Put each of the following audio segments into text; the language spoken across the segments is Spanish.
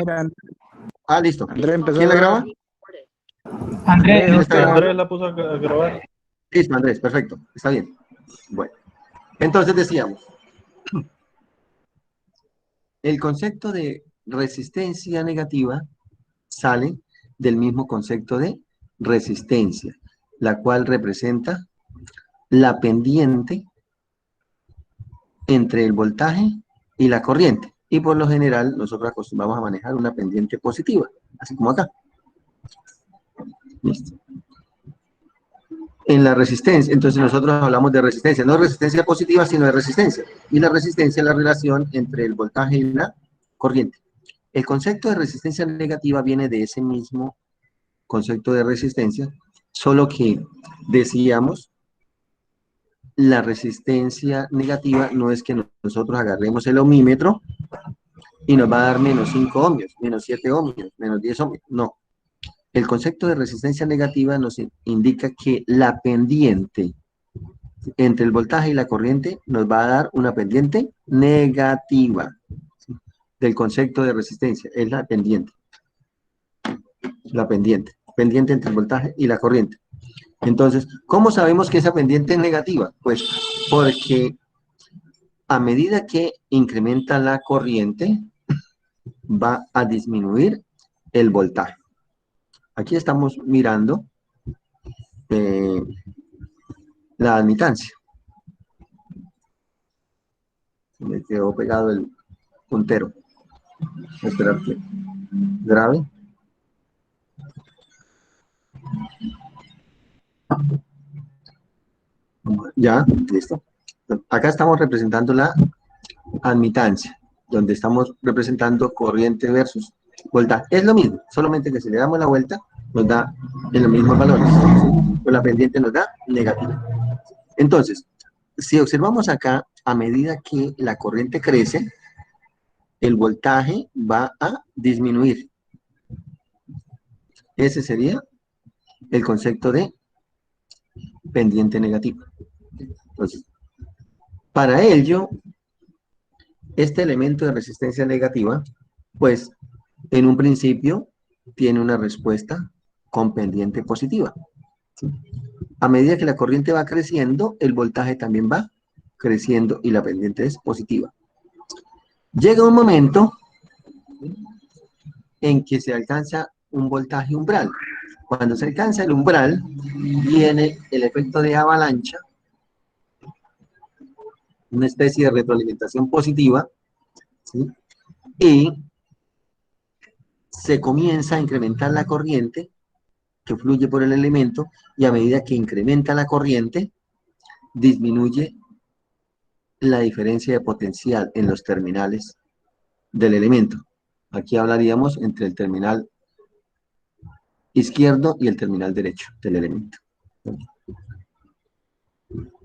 Mira, Ah, listo. Andrés empezó ¿Quién a la grabar. graba? Andrés, ¿Quién está grabando? Andrés la puso a grabar. Listo, Andrés, perfecto. Está bien. Bueno, entonces decíamos, el concepto de resistencia negativa sale del mismo concepto de resistencia, la cual representa la pendiente entre el voltaje y la corriente. Y por lo general, nosotros acostumbramos a manejar una pendiente positiva, así como acá. Listo. En la resistencia, entonces nosotros hablamos de resistencia, no resistencia positiva, sino de resistencia. Y la resistencia es la relación entre el voltaje y la corriente. El concepto de resistencia negativa viene de ese mismo concepto de resistencia, solo que decíamos, la resistencia negativa no es que nosotros agarremos el ohmímetro y nos va a dar menos 5 ohmios, menos 7 ohmios, menos 10 ohmios, no. El concepto de resistencia negativa nos indica que la pendiente entre el voltaje y la corriente nos va a dar una pendiente negativa del concepto de resistencia, es la pendiente pendiente entre el voltaje y la corriente. Entonces, ¿cómo sabemos que esa pendiente es negativa? Pues porque a medida que incrementa la corriente, va a disminuir el voltaje. Aquí estamos mirando la admitancia. Me quedó pegado el puntero. Voy a esperar que grabe. Ya, listo. Acá estamos representando la admitancia, donde estamos representando corriente versus voltaje. Es lo mismo, solamente que si le damos la vuelta, nos da en los mismos valores. Pues la pendiente nos da negativa. Entonces, si observamos acá, a medida que la corriente crece, el voltaje va a disminuir. Ese sería el concepto de pendiente negativa. Entonces, para ello, este elemento de resistencia negativa, pues, en un principio, tiene una respuesta con pendiente positiva. ¿Sí? A medida que la corriente va creciendo, el voltaje también va creciendo y la pendiente es positiva. Llega un momento en que se alcanza un voltaje umbral. Cuando se alcanza el umbral, viene el efecto de avalancha, una especie de retroalimentación positiva, ¿sí? Y se comienza a incrementar la corriente que fluye por el elemento, y a medida que incrementa la corriente, disminuye la diferencia de potencial en los terminales del elemento. Aquí hablaríamos entre el terminal izquierdo y el terminal derecho del elemento.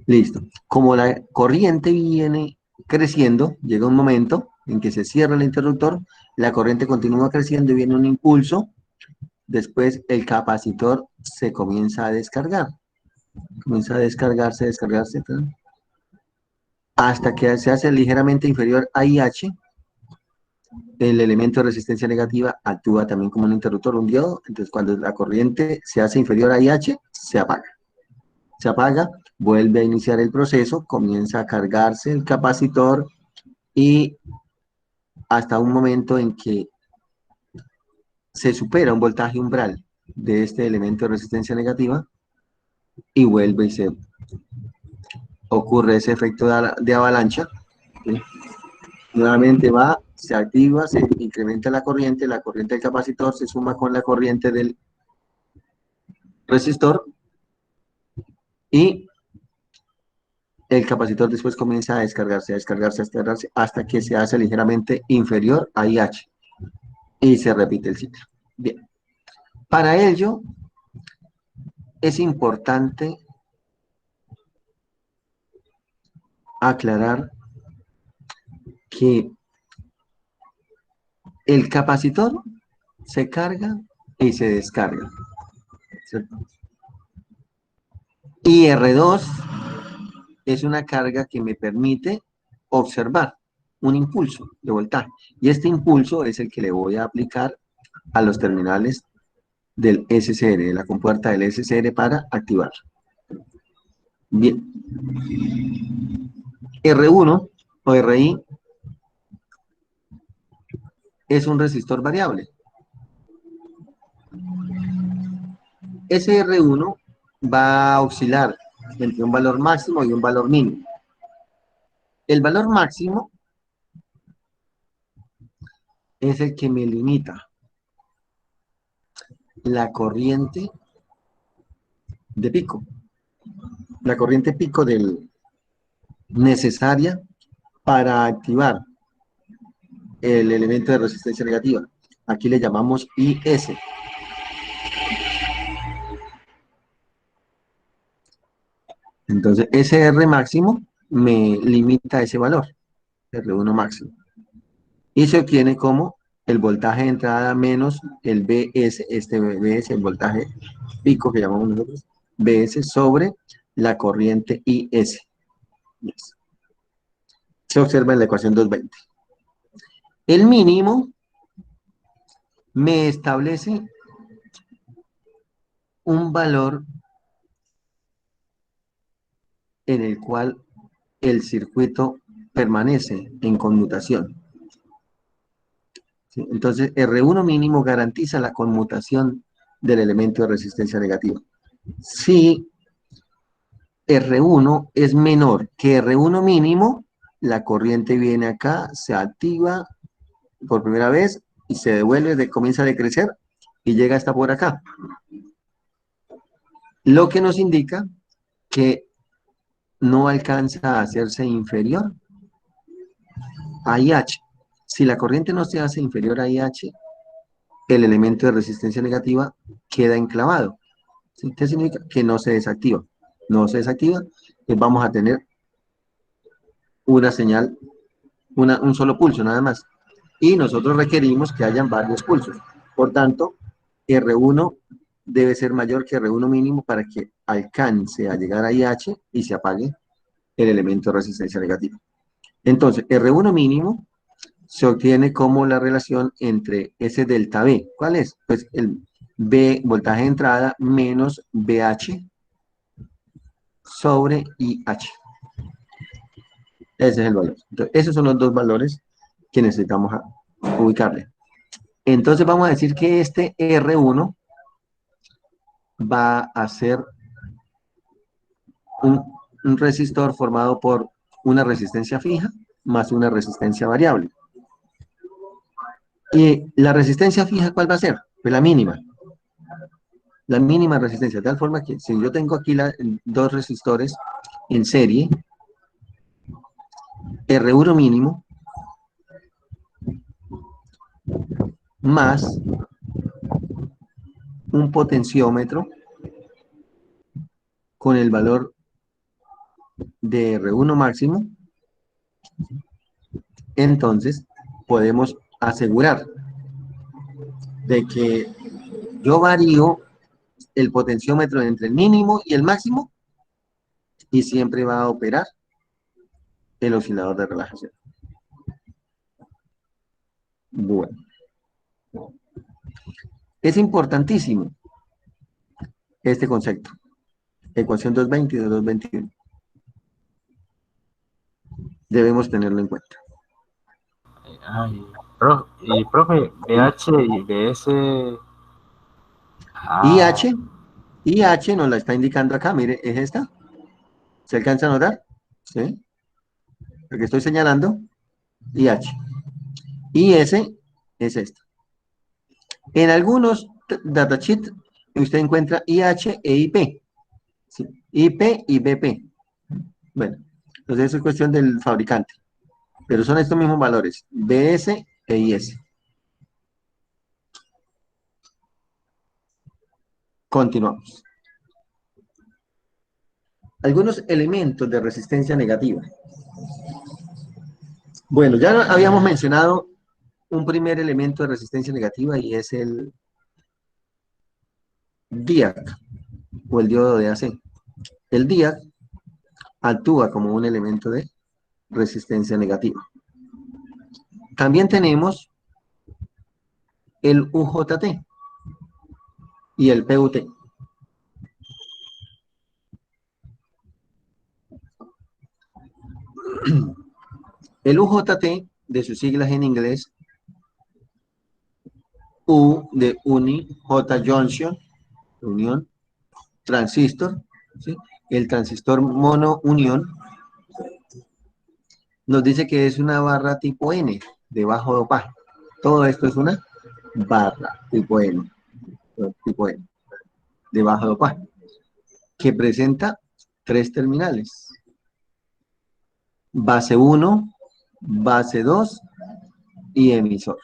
Listo. Como la corriente viene creciendo, llega un momento en que se cierra el interruptor, la corriente continúa creciendo y viene un impulso, después el capacitor se comienza a descargar. Comienza a descargarse, hasta que se hace ligeramente inferior a IH. El elemento de resistencia negativa actúa también como un interruptor, un diodo. Entonces, cuando la corriente se hace inferior a IH, se apaga. Se apaga, vuelve a iniciar el proceso, comienza a cargarse el capacitor y hasta un momento en que se supera un voltaje umbral de este elemento de resistencia negativa y vuelve y se ocurre ese efecto de avalancha. ¿Sí? Nuevamente va, se activa, se incrementa la corriente del capacitor se suma con la corriente del resistor y el capacitor después comienza a descargarse, hasta que se hace ligeramente inferior a IH y se repite el ciclo. Bien, para ello es importante aclarar que el capacitor se carga y se descarga, ¿cierto? Y R2 es una carga que me permite observar un impulso de voltaje. Y este impulso es el que le voy a aplicar a los terminales del SCR, de la compuerta del SCR para activar. Bien. R1 o RI es un resistor variable. Ese R1 va a oscilar entre un valor máximo y un valor mínimo. El valor máximo es el que me limita la corriente de pico. La corriente pico necesaria para activar el elemento de resistencia negativa. Aquí le llamamos IS. Entonces, ese R máximo me limita ese valor, R1 máximo. Y se obtiene como el voltaje de entrada menos el BS, este BS, el voltaje pico que llamamos nosotros, BS sobre la corriente IS. Yes. Se observa en la ecuación 220. El mínimo me establece un valor en el cual el circuito permanece en conmutación. ¿Sí? Entonces, R1 mínimo garantiza la conmutación del elemento de resistencia negativa. Si R1 es menor que R1 mínimo, la corriente viene acá, se activa por primera vez y se devuelve, comienza a decrecer y llega hasta por acá. Lo que nos indica que no alcanza a hacerse inferior a IH. Si la corriente no se hace inferior a IH, el elemento de resistencia negativa queda enclavado. ¿Sí? ¿Qué significa? Que no se desactiva. No se desactiva, pues vamos a tener una señal, un solo pulso nada más. Y nosotros requerimos que hayan varios pulsos. Por tanto, R1 debe ser mayor que R1 mínimo para que alcance a llegar a IH y se apague el elemento de resistencia negativa. Entonces, R1 mínimo se obtiene como la relación entre ese delta B. ¿Cuál es? Pues el B, voltaje de entrada, menos BH sobre IH. Ese es el valor. Entonces, esos son los dos valores que necesitamos ubicarle. Entonces vamos a decir que este R1 va a ser un resistor formado por una resistencia fija más una resistencia variable. Y la resistencia fija, ¿cuál va a ser? Pues la mínima. La mínima resistencia, de tal forma que si yo tengo aquí dos resistores en serie, R1 mínimo más un potenciómetro con el valor de R1 máximo, entonces podemos asegurar de que yo varío el potenciómetro entre el mínimo y el máximo y siempre va a operar el oscilador de relajación. Bueno, es importantísimo este concepto, ecuación 220 y 221. Debemos tenerlo en cuenta. Ay, profe, BH y BS. IH, IH nos la está indicando acá, mire, es esta. ¿Se alcanza a notar? ¿Sí? Lo que estoy señalando, IH. IS es esta. En algunos datasheets usted encuentra IH e IP. ¿Sí? IP y BP. Bueno, entonces eso es cuestión del fabricante. Pero son estos mismos valores, BS e IS. Continuamos. Algunos elementos de resistencia negativa. Bueno, ya habíamos mencionado un primer elemento de resistencia negativa y es el DIAC o el diodo de AC. El DIAC actúa como un elemento de resistencia negativa. También tenemos el UJT y el PUT. El UJT, de sus siglas en inglés, U de uni, J junction, unión, transistor, ¿sí? El transistor mono unión nos dice que es una barra tipo N, de bajo dopaje. Todo esto es una barra tipo N, de bajo dopaje, que presenta tres terminales: base 1, base 2 y emisor.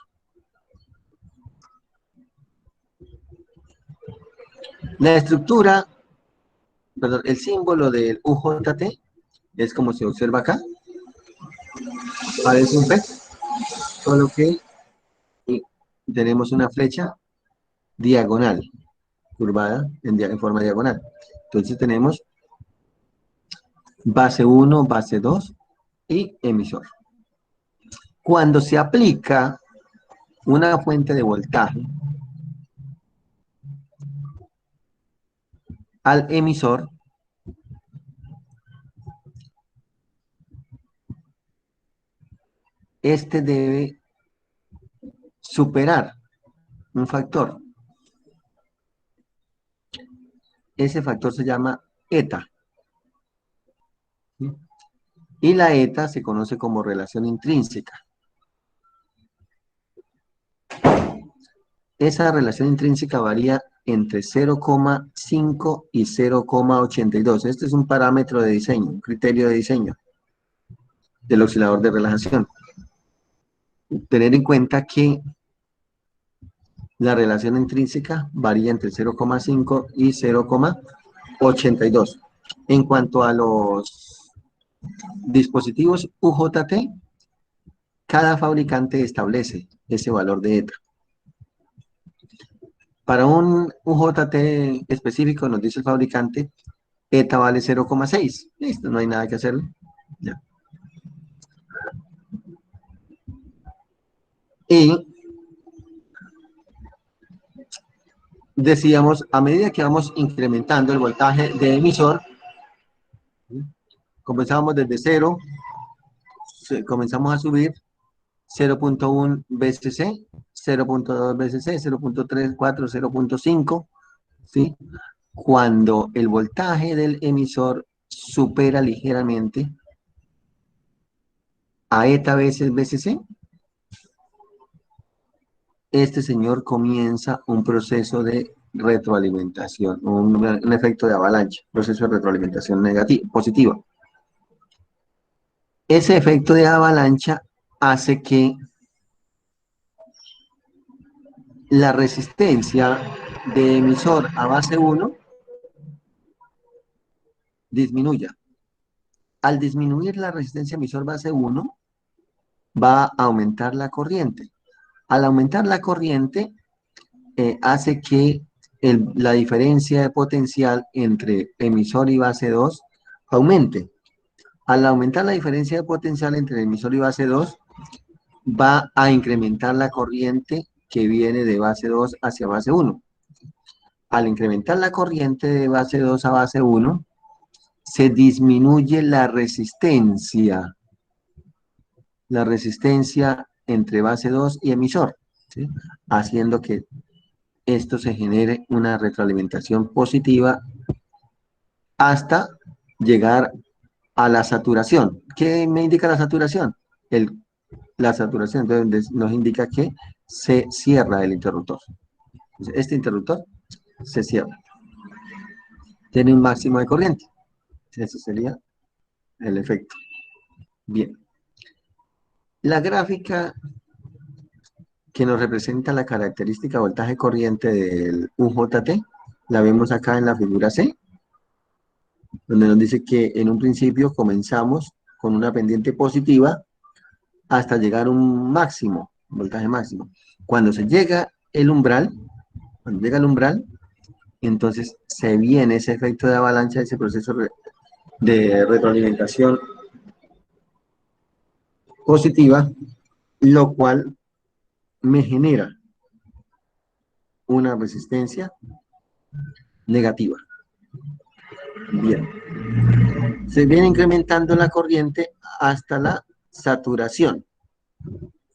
La estructura, perdón, el símbolo del UJT es como se observa acá. Parece un pez, solo que tenemos una flecha diagonal, curvada en forma diagonal. Entonces tenemos base 1, base 2 y emisor. Cuando se aplica una fuente de voltaje al emisor, este debe superar un factor. Ese factor se llama eta. ¿Sí? Y la eta se conoce como relación intrínseca. Esa relación intrínseca varía entre 0,5 y 0,82. Este es un parámetro de diseño, un criterio de diseño del oscilador de relajación. Tener en cuenta que la relación intrínseca varía entre 0,5 y 0,82. En cuanto a los dispositivos UJT, cada fabricante establece ese valor de eta. Para un UJT específico, nos dice el fabricante, eta vale 0,6. Listo, no hay nada que hacer. Ya. Y decíamos, a medida que vamos incrementando el voltaje de emisor, comenzamos desde 0, comenzamos a subir 0.1 BCC, 0.2 BCC, 0.34, 0.5, ¿sí? Cuando el voltaje del emisor supera ligeramente a eta veces BCC, este señor comienza un proceso de retroalimentación, un efecto de avalancha, proceso de retroalimentación negativa, positiva. Ese efecto de avalancha hace que la resistencia de emisor a base 1 disminuya. Al disminuir la resistencia emisor base 1, va a aumentar la corriente. Al aumentar la corriente, hace que la diferencia de potencial entre emisor y base 2 aumente. Al aumentar la diferencia de potencial entre emisor y base 2, va a incrementar la corriente que viene de base 2 hacia base 1. Al incrementar la corriente de base 2 a base 1, se disminuye la resistencia entre base 2 y emisor, ¿sí? Haciendo que esto se genere una retroalimentación positiva hasta llegar a la saturación. ¿Qué me indica la saturación? La saturación entonces, nos indica que se cierra el interruptor. Entonces, este interruptor se cierra. Tiene un máximo de corriente. Ese sería el efecto. Bien. La gráfica que nos representa la característica voltaje corriente del UJT, la vemos acá en la figura C, donde nos dice que en un principio comenzamos con una pendiente positiva hasta llegar a un máximo, voltaje máximo. Cuando se llega el umbral, entonces se viene ese efecto de avalancha, ese proceso de retroalimentación positiva, lo cual me genera una resistencia negativa. Bien. Se viene incrementando la corriente hasta la saturación,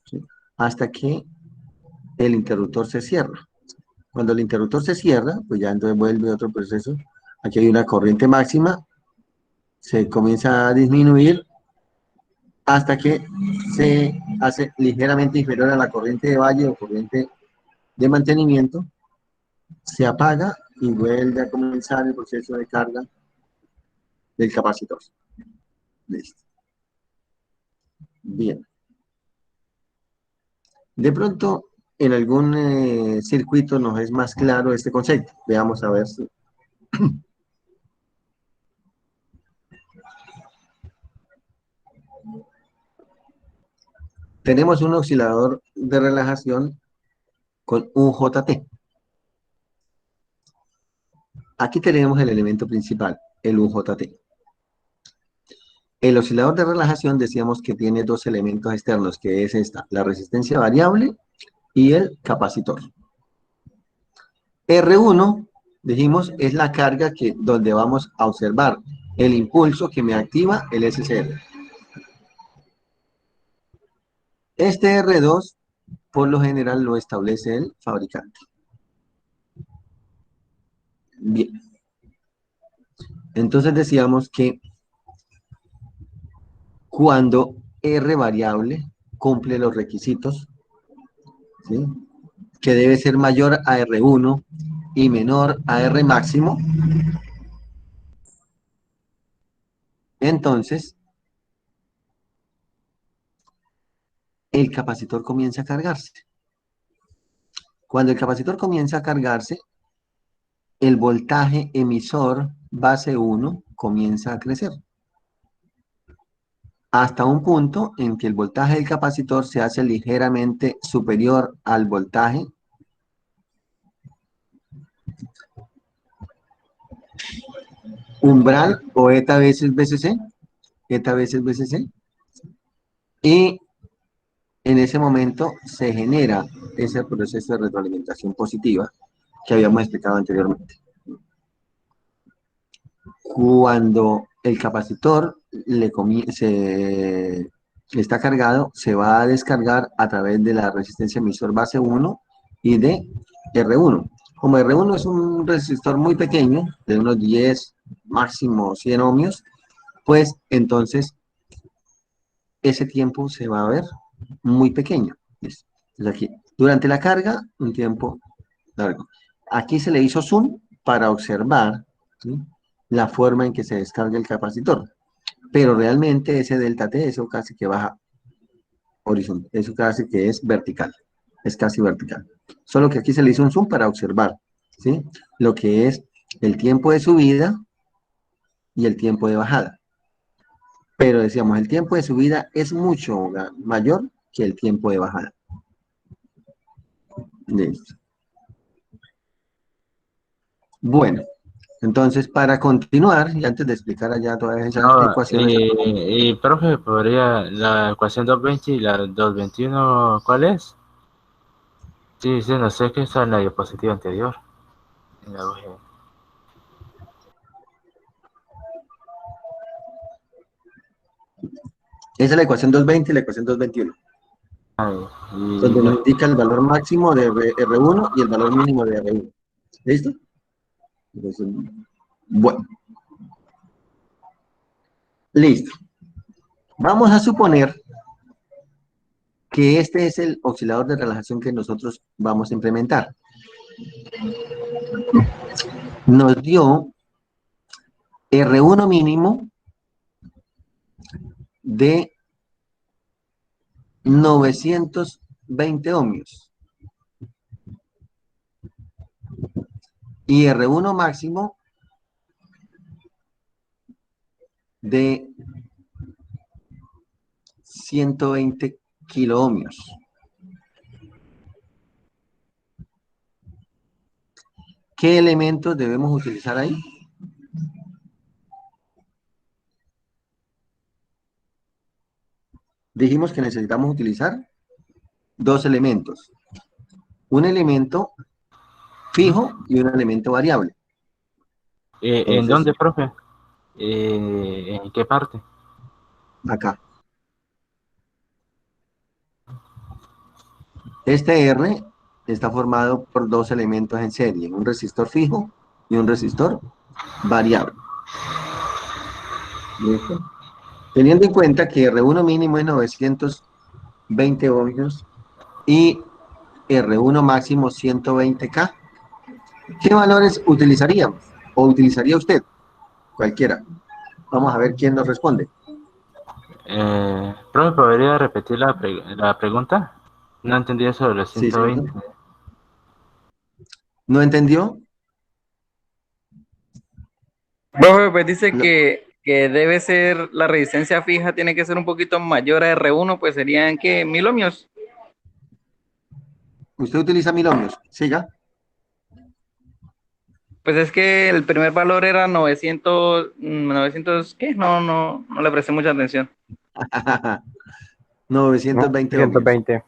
¿sí? Hasta que el interruptor se cierra. Cuando el interruptor se cierra, pues ya entonces vuelve otro proceso. Aquí hay una corriente máxima, se comienza a disminuir hasta que se hace ligeramente inferior a la corriente de valle o corriente de mantenimiento, se apaga y vuelve a comenzar el proceso de carga del capacitor. Listo. Bien. De pronto, en algún circuito nos es más claro este concepto. Veamos a ver si. Tenemos un oscilador de relajación con un JT. Aquí tenemos el elemento principal, el UJT. El oscilador de relajación decíamos que tiene dos elementos externos, que es esta, la resistencia variable y el capacitor. R1, dijimos, es la carga donde vamos a observar el impulso que me activa el SCR. Este R2, por lo general, lo establece el fabricante. Bien. Entonces decíamos que cuando R variable cumple los requisitos, ¿sí?, que debe ser mayor a R1 y menor a R máximo, entonces el capacitor comienza a cargarse. Cuando el capacitor comienza a cargarse, el voltaje emisor base 1 comienza a crecer hasta un punto en que el voltaje del capacitor se hace ligeramente superior al voltaje umbral o eta veces BCC, y en ese momento se genera ese proceso de retroalimentación positiva que habíamos explicado anteriormente. Cuando el capacitor está cargado, se va a descargar a través de la resistencia emisor base 1 y de R1. Como R1 es un resistor muy pequeño, de unos 10, máximo 100 ohmios, pues entonces ese tiempo se va a ver muy pequeño. Entonces aquí, durante la carga, un tiempo largo. Aquí se le hizo zoom para observar, ¿sí?, la forma en que se descarga el capacitor. Pero realmente ese delta T, eso casi que baja horizontal, eso casi que es vertical, es casi vertical. Solo que aquí se le hizo un zoom para observar, ¿sí?, lo que es el tiempo de subida y el tiempo de bajada. Pero decíamos, el tiempo de subida es mucho mayor que el tiempo de bajada. Listo. Bueno, entonces para continuar, y antes de explicar allá todas esas No, ecuaciones, profe, podría la ecuación 220 y la 221, ¿cuál es? Sí, sí, no sé qué está en la diapositiva anterior. En la hoja. esa es la ecuación 220 y la ecuación 221, Ay, donde y nos indica el valor máximo de R1 y el valor mínimo de R1. ¿Listo? Entonces, bueno, listo. Vamos a suponer que este es el oscilador de relajación que nosotros vamos a implementar. Nos dio R1 mínimo de 920 ohmios y R1 máximo de 120 kiloohmios. ¿Qué elementos debemos utilizar ahí? Dijimos que necesitamos utilizar dos elementos. Un elemento fijo y un elemento variable. ¿En Entonces, dónde, profe? ¿En qué parte? acá. Este R está formado por dos elementos en serie, un resistor fijo y un resistor variable. ¿Listo? Teniendo en cuenta que R1 mínimo es 920 ohmios y R1 máximo 120K, ¿qué valores utilizaríamos? ¿O utilizaría usted? Cualquiera. Vamos a ver quién nos responde. Profe, ¿podría repetir la pregunta? No entendí eso de los Sí, 120. señor. ¿No entendió? Profe, pues dice Lo- que debe ser, la resistencia fija tiene que ser un poquito mayor a R1, pues serían, ¿qué? 1000 ohmios. Usted utiliza 1000 ohmios. Siga. Pues es que el primer valor era 900, 900, ¿qué? No le presté mucha atención. 920 ohmios. 120.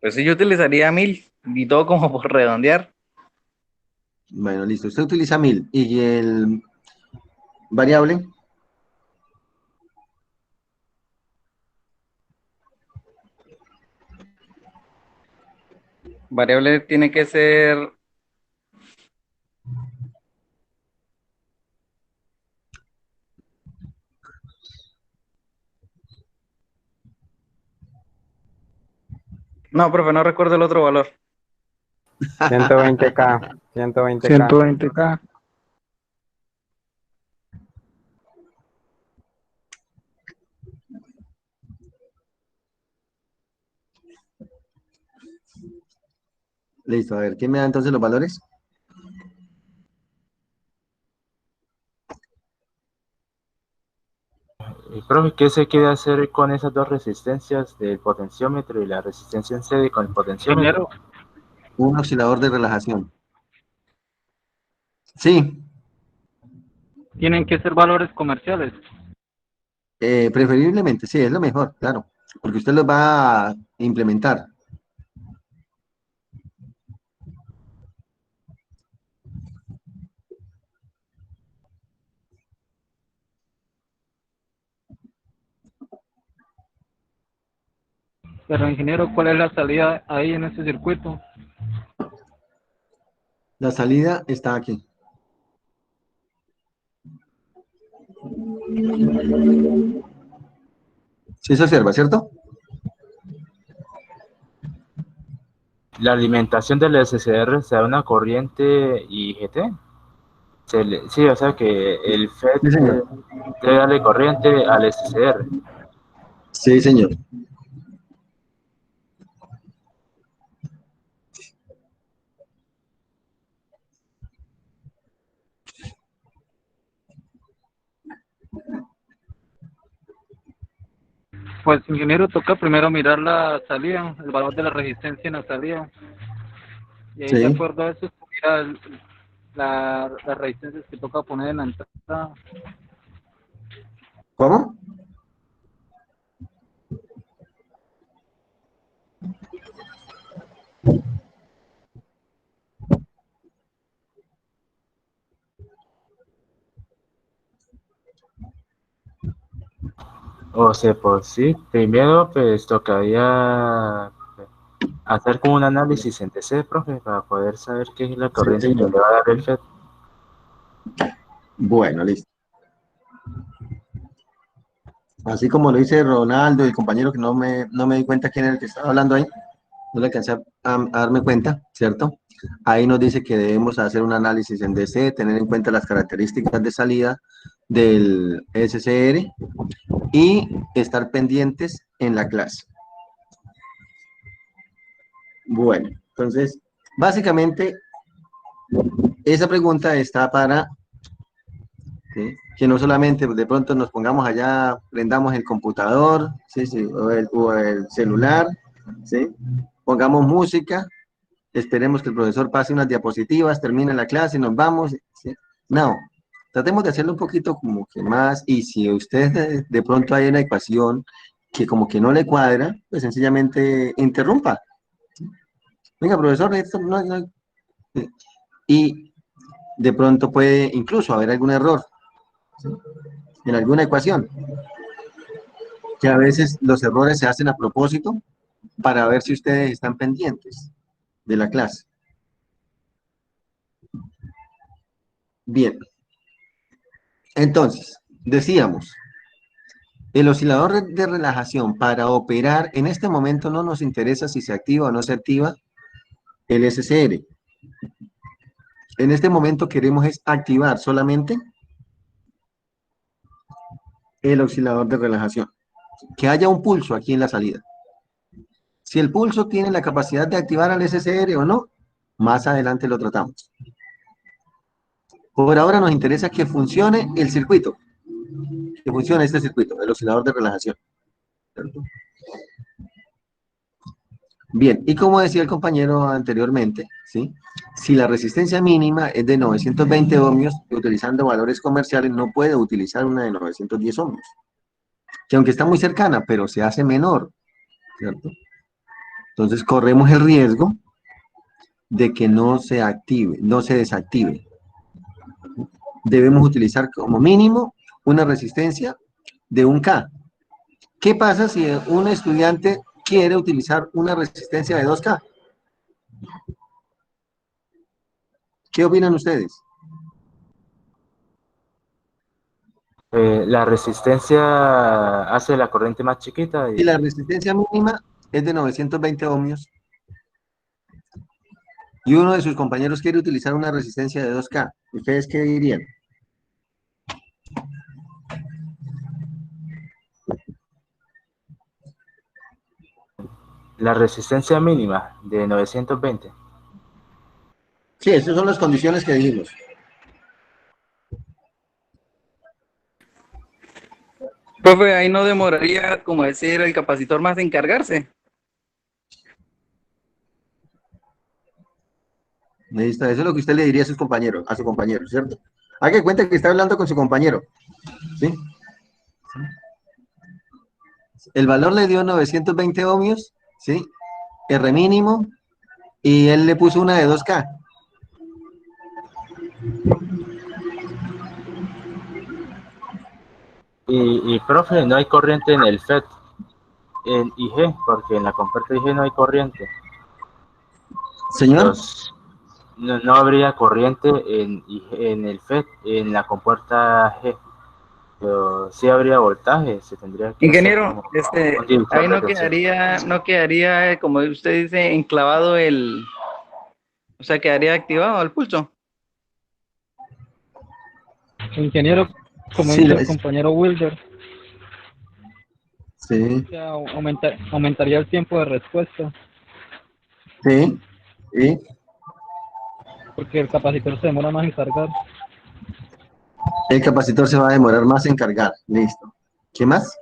Pues sí, yo utilizaría 1000 y todo como por redondear. Bueno, listo. Usted utiliza 1000. ¿Y el variable? Variable tiene que ser, no, profe, no recuerdo el otro valor. 120K. 120K. 120K. Listo. A ver, ¿quién me da entonces los valores? Profe, ¿qué se quiere hacer con esas dos resistencias del potenciómetro y la resistencia en serie con el potenciómetro? Ingeniero, Un oscilador de relajación. Sí. tienen que ser valores comerciales. Preferiblemente, sí, es lo mejor, claro. Porque usted los va a implementar. Pero ingeniero, ¿cuál es la salida ahí en ese circuito? La salida está aquí. Sí se observa, ¿cierto? La alimentación del SCR se da una corriente IGT. Sí, o sea que el FET Sí, señor. debe darle corriente al SCR. Sí, señor. Pues ingeniero, toca primero mirar la salida, el valor de la resistencia en la salida. Y ahí de Sí. acuerdo a eso, mira las resistencias que toca poner en la entrada. ¿Cómo? O sea, pues sí, primero pues tocaría hacer como un análisis en DC, profe, para poder saber qué es la Sí, corriente que señor. le va a dar el FET. Bueno, listo. Así como lo dice Ronaldo, el compañero que no me di cuenta quién era el que estaba hablando ahí, no le alcancé a darme cuenta, ¿cierto? Ahí nos dice que debemos hacer un análisis en DC, tener en cuenta las características de salida del SCR y estar pendientes en la clase. Bueno, entonces, básicamente, esa pregunta está para ¿sí? Que no solamente de pronto nos pongamos allá, prendamos el computador, ¿sí? Sí, o el celular, ¿sí? Pongamos música, esperemos que el profesor pase unas diapositivas, termine la clase y nos vamos, ¿sí? No, Tratemos de hacerlo un poquito como que más, y si usted de pronto hay una ecuación que como que no le cuadra, pues sencillamente interrumpa. Venga, profesor, esto no. Y de pronto puede incluso haber algún error, ¿sí?, en alguna ecuación, que a veces los errores se hacen a propósito para ver si ustedes están pendientes de la clase. Bien, entonces, decíamos, el oscilador de relajación para operar, en este momento no nos interesa si se activa o no se activa el SCR. En este momento queremos es activar solamente el oscilador de relajación, que haya un pulso aquí en la salida. Si el pulso tiene la capacidad de activar al SCR o no, más adelante lo tratamos. Por ahora nos interesa que funcione el circuito, que funcione este circuito, el oscilador de relajación. ¿Cierto? Bien, y como decía el compañero anteriormente, ¿sí?, si la resistencia mínima es de 920 ohmios, utilizando valores comerciales, no puede utilizar una de 910 ohmios, que aunque está muy cercana, pero se hace menor, ¿cierto? Entonces corremos el riesgo de que no se active, no se desactive. Debemos utilizar como mínimo una resistencia de 1K. ¿Qué pasa si un estudiante quiere utilizar una resistencia de 2K? ¿Qué opinan ustedes? La resistencia hace la corriente más chiquita Si la y resistencia mínima es de 920 ohmios y uno de sus compañeros quiere utilizar una resistencia de 2K, ¿ustedes qué dirían? la resistencia mínima de 920. Sí, esas son las condiciones que dijimos. Profe, ahí no demoraría, como decir, el capacitor más en cargarse. Listo, eso es lo que usted le diría a sus compañeros, a su compañero, ¿cierto? Haga que cuenta que está hablando con su compañero, ¿sí? El valor le dio 920 ohmios, ¿sí? R mínimo, y él le puso una de 2K. Profe, no hay corriente en el FET, en IG, porque en la compuerta IG no hay corriente. Señor, Los, no habría corriente en el FET, en la compuerta G, pero sí habría voltaje, se tendría que hacer Ingeniero, como un divisor ahí de no tensión. quedaría, como usted dice, enclavado o sea, quedaría activado el pulso. Ingeniero, como sí, dice el compañero Wilder, sí, que aumentaría el tiempo de respuesta, sí, sí. porque el capacitor se demora más en cargar. El capacitor se va a demorar más en cargar. Listo. ¿Qué más?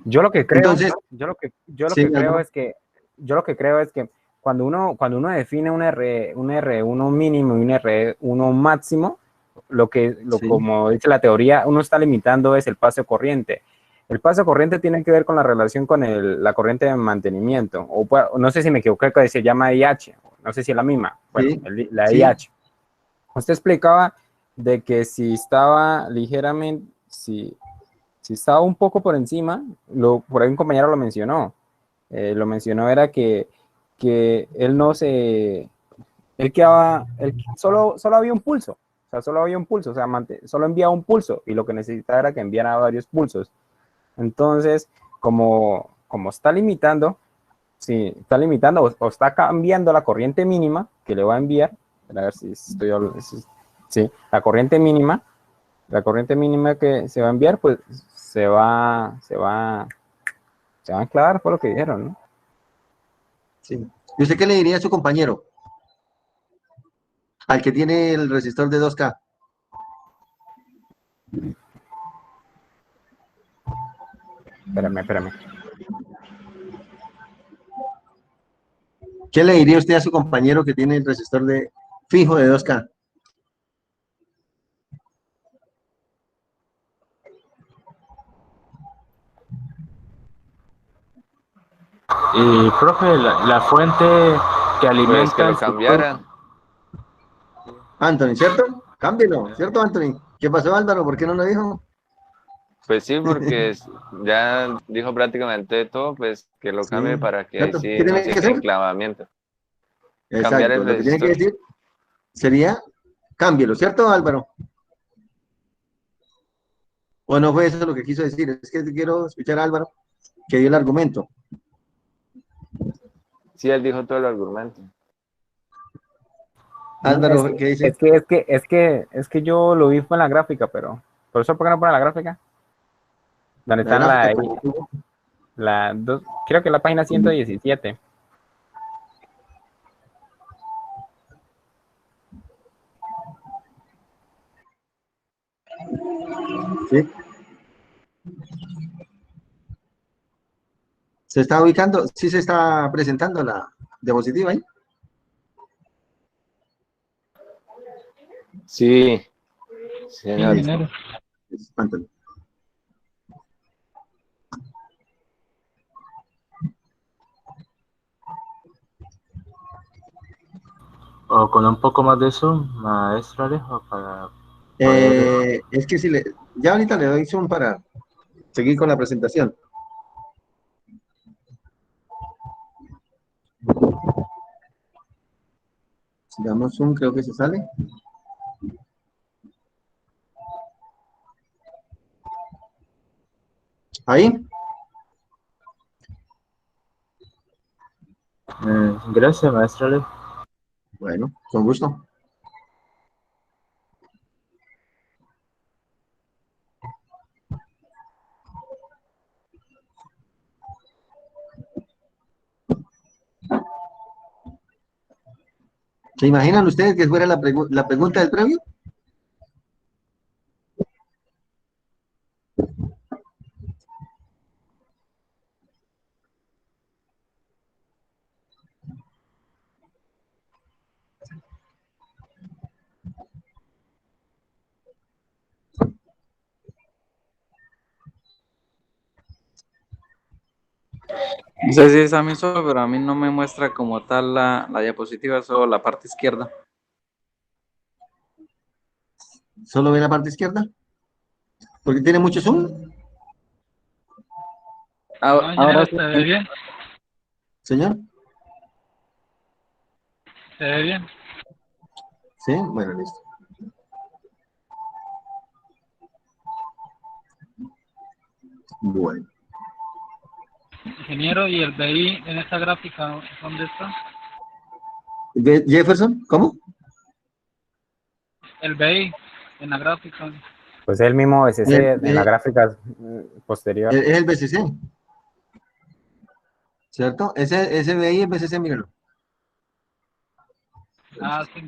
Yo lo que creo, Entonces, yo lo sí, que creo Álvaro. es que, yo lo que creo es que cuando uno define un R1 mínimo y un R1 máximo, Sí, como dice la teoría, uno está limitando es el paso corriente. El paso corriente tiene que ver con la relación con la corriente de mantenimiento, no sé si me equivoqué, que se llama IH, no sé si es la misma, bueno, sí, la sí. IH. Usted explicaba de que si estaba ligeramente, si estaba un poco por encima, por ahí un compañero lo mencionó era que él no se, solo había un pulso, o sea, solo había un pulso, o sea, solo enviaba un pulso y lo que necesitaba era que enviara varios pulsos. Entonces, como está limitando, si está limitando o está cambiando la corriente mínima que le va a enviar, a ver si estoy hablando, sí, la corriente mínima que se va a enviar, pues se va a anclar, fue lo que dijeron, ¿no? Sí. ¿Y usted qué le diría a su compañero? Al que tiene el resistor de 2K. Espérame. ¿Qué le diría usted a su compañero que tiene el resistor de fijo de 2K? Y, profe, la fuente que Pues que alimenta lo el circuito. cambiara. Anthony, ¿cierto? Cámbielo, ¿cierto, Anthony? ¿Qué pasó, Álvaro? ¿Por qué no lo dijo? Pues sí, porque ya dijo prácticamente todo, pues que lo Sí, cambie para que ¿cierto? así ¿Qué no tiene que sienta hacer? enclavamiento. Cambiar Exacto, el lo que tiene que resistor. decir sería cámbielo, ¿cierto, Álvaro? ¿O no fue eso lo que quiso decir? Es que quiero escuchar a Álvaro, que dio el argumento. Sí, él dijo todo el argumento. Álvaro, ¿qué dice? Es que yo lo vi fue en la gráfica, pero por eso, ¿por qué no pone la gráfica? Donde La están gráfica que tuvo. creo que la página 117. ¿Sí? ¿Se está ubicando? ¿Sí se está presentando la diapositiva ahí? Sí, Sí, señor. ingeniero. Espántalo. O con un poco más de zoom, maestro Alejo, para poder... Es que si le, ya ahorita le doy zoom para seguir con la presentación. Si damos zoom, creo que se sale. Ahí. gracias, maestro Alejo. Bueno, con gusto. ¿Se imaginan ustedes que fuera la pregunta del previo? No sé si es a mí solo, pero a mí no me muestra como tal la diapositiva, solo la parte izquierda. ¿Solo ve la parte izquierda? ¿Porque tiene mucho zoom? No, Ahora ingeniero, sí. se ve bien, Señor. se ve bien. Sí, bueno, listo. Bueno. Ingeniero, ¿y el BI en esta gráfica dónde está? Jefferson, ¿cómo? El BI en la gráfica. Pues el mismo SC en la Es gráfica posterior. el BCC, ¿cierto? Ese de ahí es BCC, míralo. Ah, sí.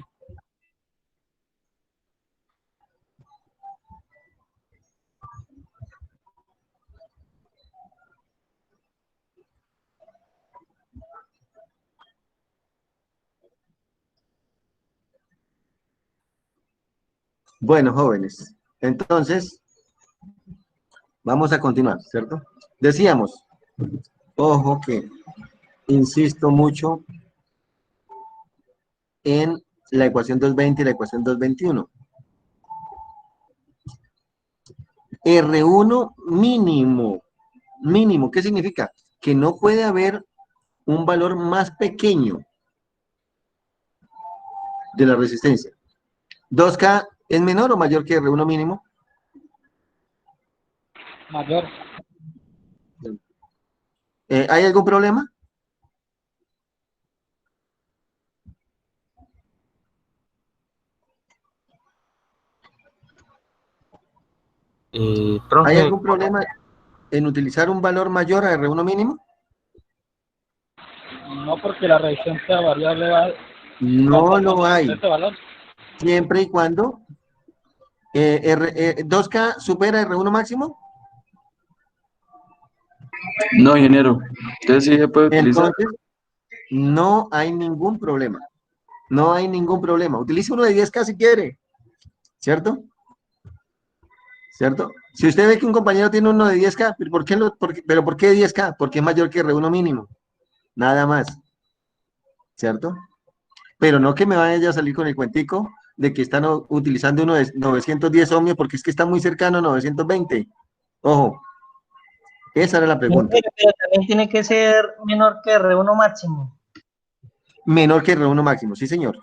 Bueno, jóvenes, entonces vamos a continuar, ¿cierto? Decíamos, ojo que insisto mucho en la ecuación 220 y la ecuación 221. R1 mínimo, mínimo, ¿qué significa? Que no puede haber un valor más pequeño de la resistencia. 2K es menor o mayor que R1 mínimo. Mayor. ¿Hay algún problema? Y, ¿Hay profe, algún problema en utilizar un valor mayor a R1 mínimo? No, porque la resistencia variable va a No más lo hay, ese valor. siempre y cuando 2K supera R1 máximo. No, ingeniero. Entonces sí se puede utilizar. Entonces, No hay ningún problema. No hay ningún problema. Utilice uno de 10K si quiere, ¿cierto? ¿Cierto? Si usted ve que un compañero tiene uno de 10K, ¿pero por qué 10K? Porque es mayor que R1 mínimo. Nada más. ¿Cierto? Pero no que me vaya a salir con el cuentico de que están utilizando uno de 910 ohmios porque es que está muy cercano a 920. Ojo, esa era la pregunta. Pero también tiene que ser menor que R1 máximo. Menor que R1 máximo, sí señor.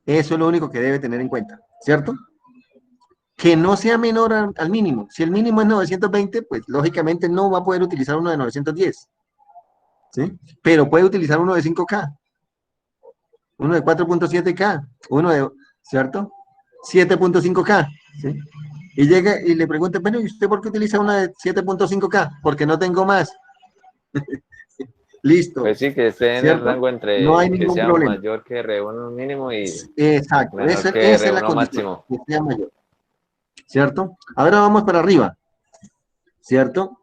Eso es lo único que debe tener en cuenta, ¿cierto? Que no sea menor al mínimo. Si el mínimo es 920, pues lógicamente no va a poder utilizar uno de 910, ¿sí? Pero puede utilizar uno de 5K, uno de 4.7K, uno de, ¿cierto? 7.5K, ¿sí? Y llega y le pregunta, bueno, ¿y usted por qué utiliza una de 7.5K? Porque no tengo más. Listo. Pues sí, que esté en el ¿cierto? rango entre No hay que ningún sea problema. mayor que R1 mínimo y Exacto, menor esa que es la R1 condición, máximo. que sea mayor. ¿Cierto? Ahora vamos para arriba. ¿Cierto?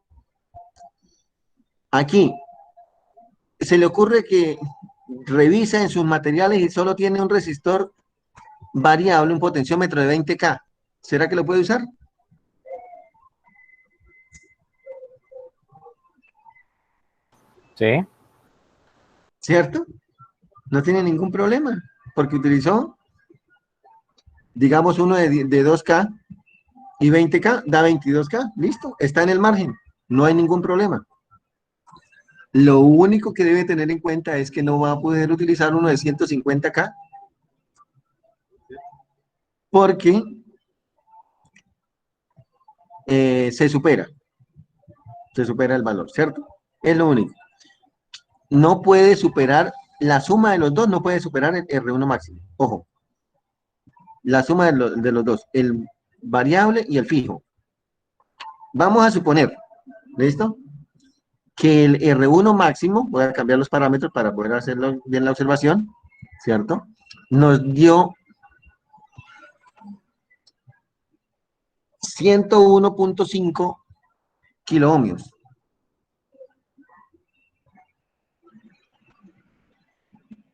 Aquí, se le ocurre que revisa en sus materiales y solo tiene un resistor variable, un potenciómetro de 20K. ¿Será que lo puede usar? Sí. ¿Cierto? No tiene ningún problema, porque utilizó, digamos, uno de 2K y 20K, da 22K, listo, está en el margen, no hay ningún problema. Lo único que debe tener en cuenta es que no va a poder utilizar uno de 150K, porque se supera el valor, ¿cierto? Es lo único. No puede superar, la suma de los dos no puede superar el R1 máximo. Ojo, la suma de los dos, el variable y el fijo. Vamos a suponer, ¿listo? Que el R1 máximo, voy a cambiar los parámetros para poder hacerlo bien la observación, ¿cierto? Nos dio 101.5 kiloohmios.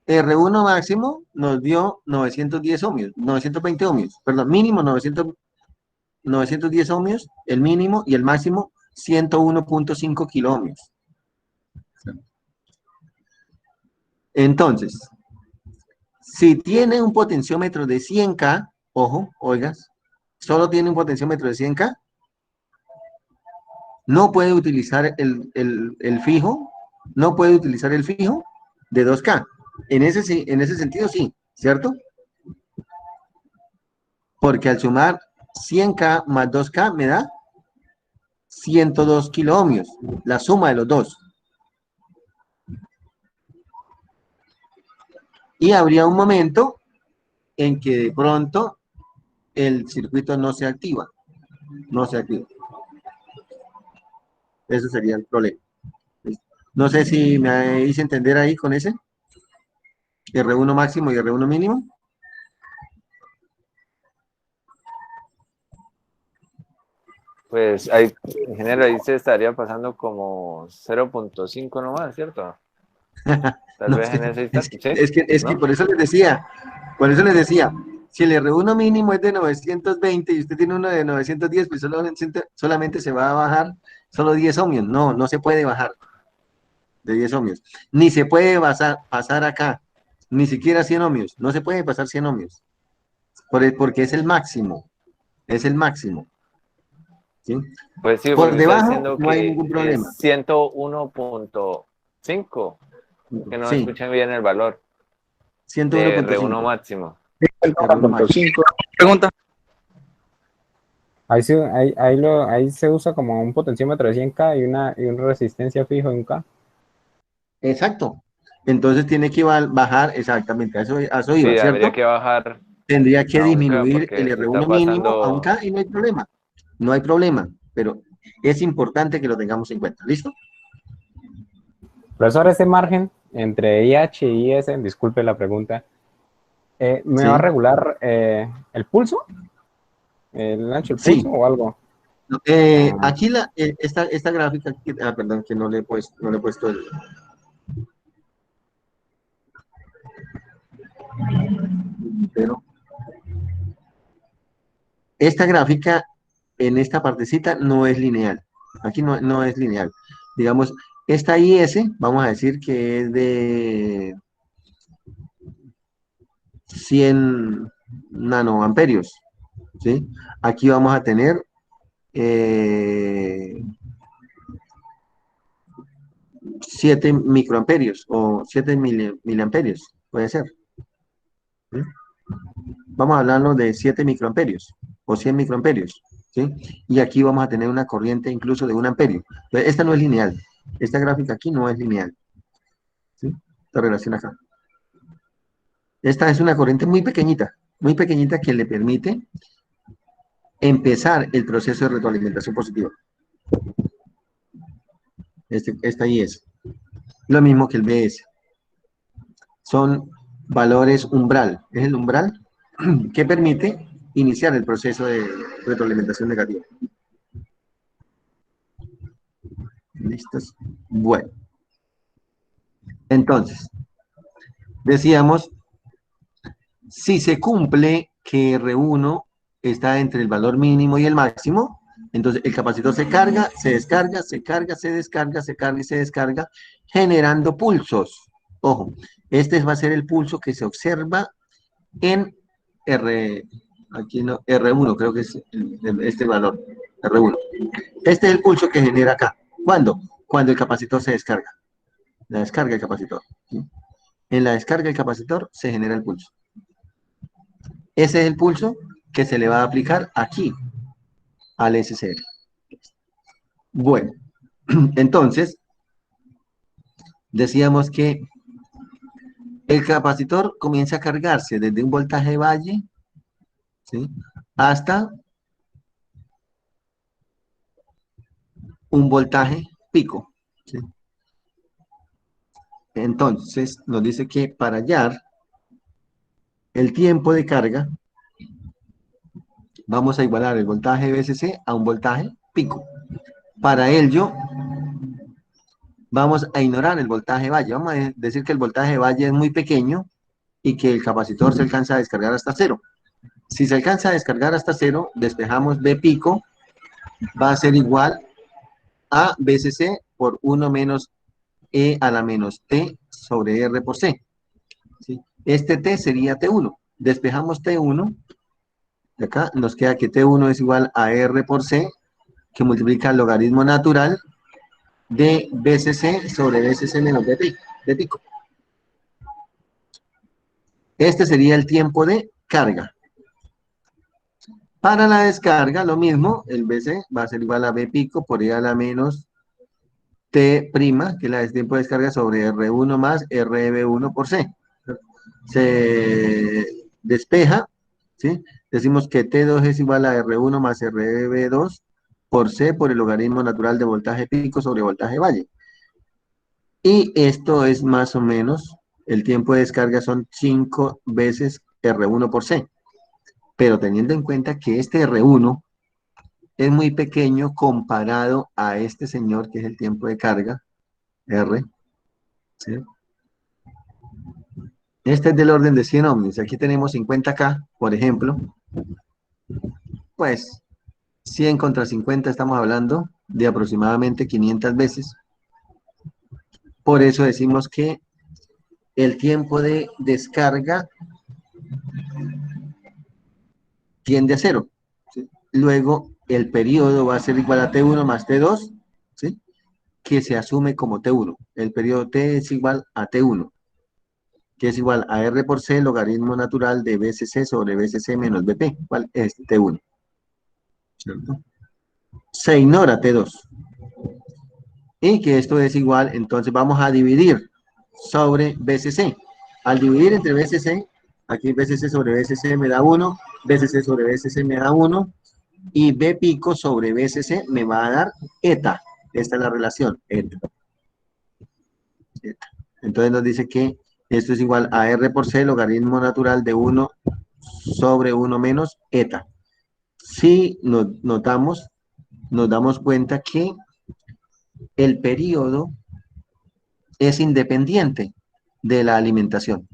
R1 máximo nos dio 910 ohmios, 920 ohmios, perdón, mínimo 910 ohmios, el mínimo y el máximo 101.5 kiloohmios. Entonces, si tiene un potenciómetro de 100K, ojo, oigas, solo tiene un potenciómetro de 100K, no puede utilizar el fijo, no puede utilizar el fijo de 2K. En ese sentido, sí, ¿cierto? Porque al sumar 100K más 2K me da 102 kiloohmios, la suma de los dos. Y habría un momento en que de pronto el circuito no se activa. No se activa. Ese sería el problema. No sé si me hice entender ahí con ese. R1 máximo y R1 mínimo. Pues ahí, ingeniero, ahí se estaría pasando como 0.5 nomás, ¿cierto? Tal No, vez en ese instante, ¿sí? es que ¿No? por eso les decía, si el R1 mínimo es de 920 y usted tiene uno de 910, pues solamente se va a bajar solo 10 ohmios. No, no se puede bajar de 10 ohmios. Ni se puede pasar acá, ni siquiera 100 ohmios. No se puede pasar 100 ohmios, porque es el máximo, es el máximo. ¿Sí? Pues sí, Por porque está debajo diciendo no hay que ningún es problema. 101.5, que no Sí, escuchan bien el valor de R1 101.5. máximo. R1 máximo. Pregunta. Ahí se usa como un potenciómetro de 100K y una resistencia fijo de 1K. Exacto. Entonces tiene que bajar exactamente, a eso Sí, iba, habría ¿cierto? que bajar Tendría que a un K disminuir el porque se está R1 mínimo a un pasando. K y no hay problema. No hay problema, pero es importante que lo tengamos en cuenta. ¿Listo? Profesor, ese margen entre IH y IS, disculpe la pregunta, ¿me va a Sí, regular el pulso? ¿El ancho del pulso sí. o algo? Ah, Aquí esta gráfica, perdón, que no le he puesto Pero esta gráfica en esta partecita no es lineal. Aquí no es lineal. Digamos, esta IS, vamos a decir que es de 100 nanoamperios, ¿sí? Aquí vamos a tener 7 microamperios o 7 miliamperios, puede ser. ¿Sí? Vamos a hablarlo de 7 microamperios o 100 microamperios, ¿sí? Y aquí vamos a tener una corriente incluso de 1 amperio. Entonces, esta no es lineal. Esta gráfica aquí no es lineal, ¿sí? Esta relación acá. Esta es una corriente muy pequeñita que le permite empezar el proceso de retroalimentación positiva. Esta ahí es. Lo mismo que el BS. Son valores umbral. Es el umbral que permite iniciar el proceso de retroalimentación negativa. ¿Listos? Bueno. Entonces, decíamos, si se cumple que R1 está entre el valor mínimo y el máximo, entonces el capacitor se carga, se descarga, se carga, se descarga, se carga y se descarga, generando pulsos. Ojo, este va a ser el pulso que se observa en aquí no, R1, creo que es este valor, R1. Este es el pulso que genera acá. ¿Cuándo? Cuando el capacitor se descarga. La descarga del capacitor, ¿sí? En la descarga del capacitor se genera el pulso. Ese es el pulso que se le va a aplicar aquí, al SCR. Bueno, entonces, decíamos que el capacitor comienza a cargarse desde un voltaje valle, ¿sí?, hasta un voltaje pico, ¿sí? Entonces, nos dice que para hallar el tiempo de carga, vamos a igualar el voltaje VCC a un voltaje pico. Para ello, vamos a ignorar el voltaje valle. Vamos a decir que el voltaje valle es muy pequeño y que el capacitor se alcanza a descargar hasta cero. Si se alcanza a descargar hasta cero, despejamos B pico, va a ser igual a VCC por 1 menos E a la menos T sobre R por C. ¿Sí? Este T sería T1. Despejamos T1. De acá nos queda que T1 es igual a R por C, que multiplica el logaritmo natural de VCC sobre VCC menos B pico. Este sería el tiempo de carga. Para la descarga, lo mismo, el BC va a ser igual a B pico por E a la menos T prima, que es el tiempo de descarga sobre R1 más RB1 por C. Se despeja, ¿sí? Decimos que T2 es igual a R1 más RB2 por C por el logaritmo natural de voltaje pico sobre voltaje valle. Y esto es más o menos, el tiempo de descarga son 5 veces R1 por C. Pero teniendo en cuenta que este R1 es muy pequeño comparado a este señor, que es el tiempo de carga, R, ¿sí? Este es del orden de 100 ohms. Aquí tenemos 50K, por ejemplo. Pues 100 contra 50 estamos hablando de aproximadamente 500 veces. Por eso decimos que el tiempo de descarga tiende a cero, ¿sí? Luego el periodo va a ser igual a T1 más T2, ¿sí?, que se asume como T1. El periodo T es igual a T1, que es igual a R por C, logaritmo natural de VCC sobre VCC menos BP, ¿cuál es T1? ¿Cierto? Se ignora T2. Y que esto es igual, entonces vamos a dividir sobre VCC. Al dividir entre VCC, aquí VCC sobre VCC me da 1, VCC sobre VCC me da 1, y B pico sobre VCC me va a dar eta. Esta es la relación, eta. Entonces nos dice que esto es igual a R por C, logaritmo natural de 1 sobre 1 menos eta. Si nos damos cuenta que el periodo es independiente de la alimentación.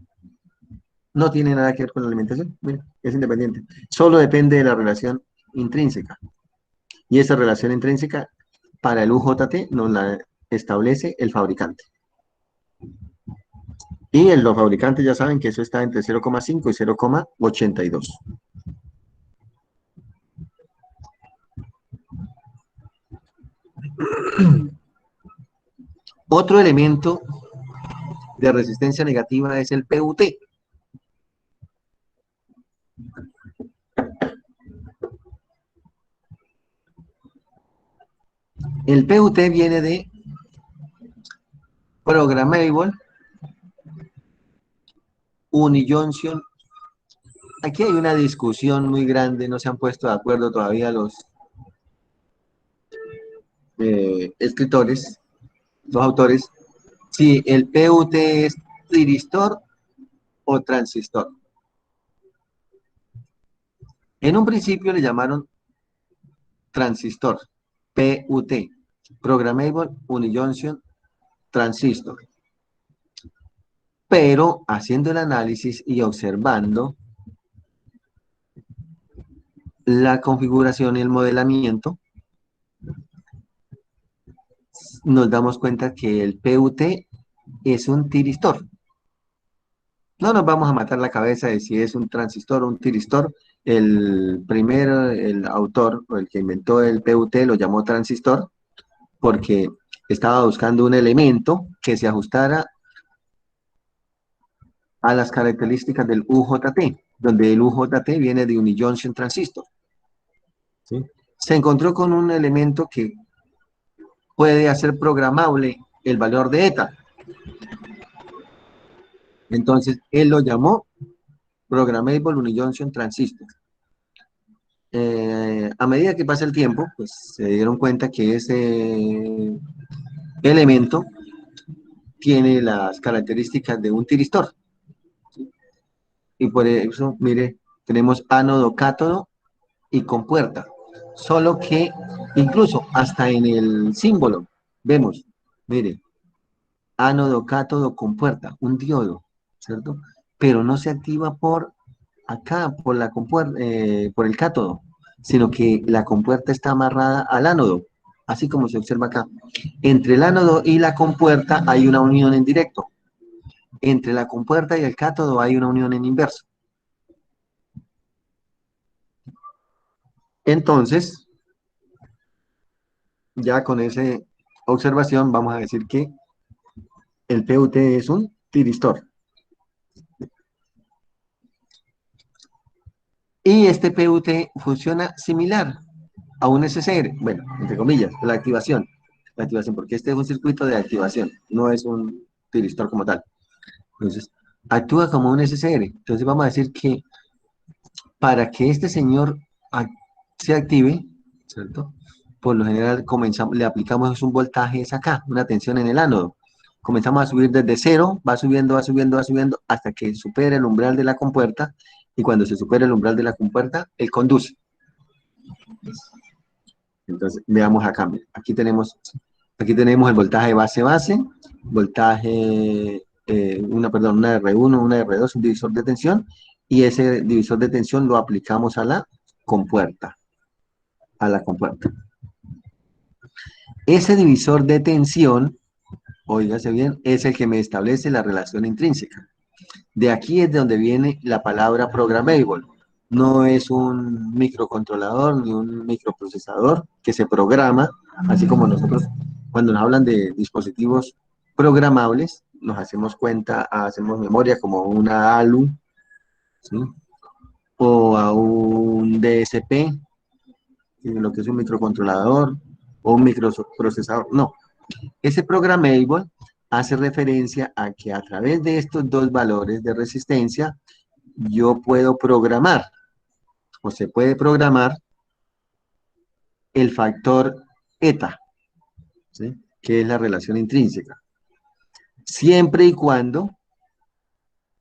no tiene nada que ver con la alimentación, mira, es independiente. Solo depende de la relación intrínseca. Y esa relación intrínseca para el UJT nos la establece el fabricante. Y los fabricantes ya saben que eso está entre 0,5 y 0,82. Otro elemento de resistencia negativa es el PUT. El PUT viene de Programmable Unijunction. Aquí hay una discusión muy grande, no se han puesto de acuerdo todavía los escritores, los autores, si el PUT es tiristor o transistor. En un principio le llamaron transistor, PUT, Programmable Unijunction Transistor. Pero haciendo el análisis y observando la configuración y el modelamiento, nos damos cuenta que el PUT es un tiristor. No nos vamos a matar la cabeza de si es un transistor o un tiristor. El autor, o el que inventó el PUT, lo llamó transistor porque estaba buscando un elemento que se ajustara a las características del UJT, donde el UJT viene de Unijunction Transistor. ¿Sí? Se encontró con un elemento que puede hacer programable el valor de eta. Entonces, él lo llamó Programmable Unijunction Transistor. A medida que pasa el tiempo, pues se dieron cuenta que ese elemento tiene las características de un tiristor. ¿Sí? Y por eso, mire, tenemos ánodo, cátodo y compuerta. Solo que incluso hasta en el símbolo vemos, mire, ánodo, cátodo, compuerta, un diodo, ¿cierto? Pero no se activa por acá, por la compuerta, por el cátodo, sino que la compuerta está amarrada al ánodo, así como se observa acá. Entre el ánodo y la compuerta hay una unión en directo. Entre la compuerta y el cátodo hay una unión en inverso. Entonces, ya con esa observación vamos a decir que el PUT es un tiristor. Y este PUT funciona similar a un SSR, bueno, entre comillas, la activación, porque este es un circuito de activación, no es un tiristor como tal. Entonces, actúa como un SSR. Entonces vamos a decir que para que este señor se active, ¿cierto? Por lo general le aplicamos un voltaje, es acá, una tensión en el ánodo. Comenzamos a subir desde cero, va subiendo, va subiendo, va subiendo, hasta que supera el umbral de la compuerta, y cuando se supera el umbral de la compuerta, él conduce. Entonces, veamos acá. Aquí tenemos el voltaje base-base, voltaje, una R1, una R2, un divisor de tensión, y ese divisor de tensión lo aplicamos a la compuerta. Ese divisor de tensión, óigase bien, es el que me establece la relación intrínseca. De aquí es de donde viene la palabra programmable. No es un microcontrolador ni un microprocesador que se programa, así como nosotros cuando nos hablan de dispositivos programables, nos hacemos memoria como una ALU, ¿sí? O a un DSP, lo que es un microcontrolador, o un microprocesador. No, ese programmable hace referencia a que a través de estos dos valores de resistencia, yo puedo programar, o se puede programar, el factor eta, ¿sí? Que es la relación intrínseca. Siempre y cuando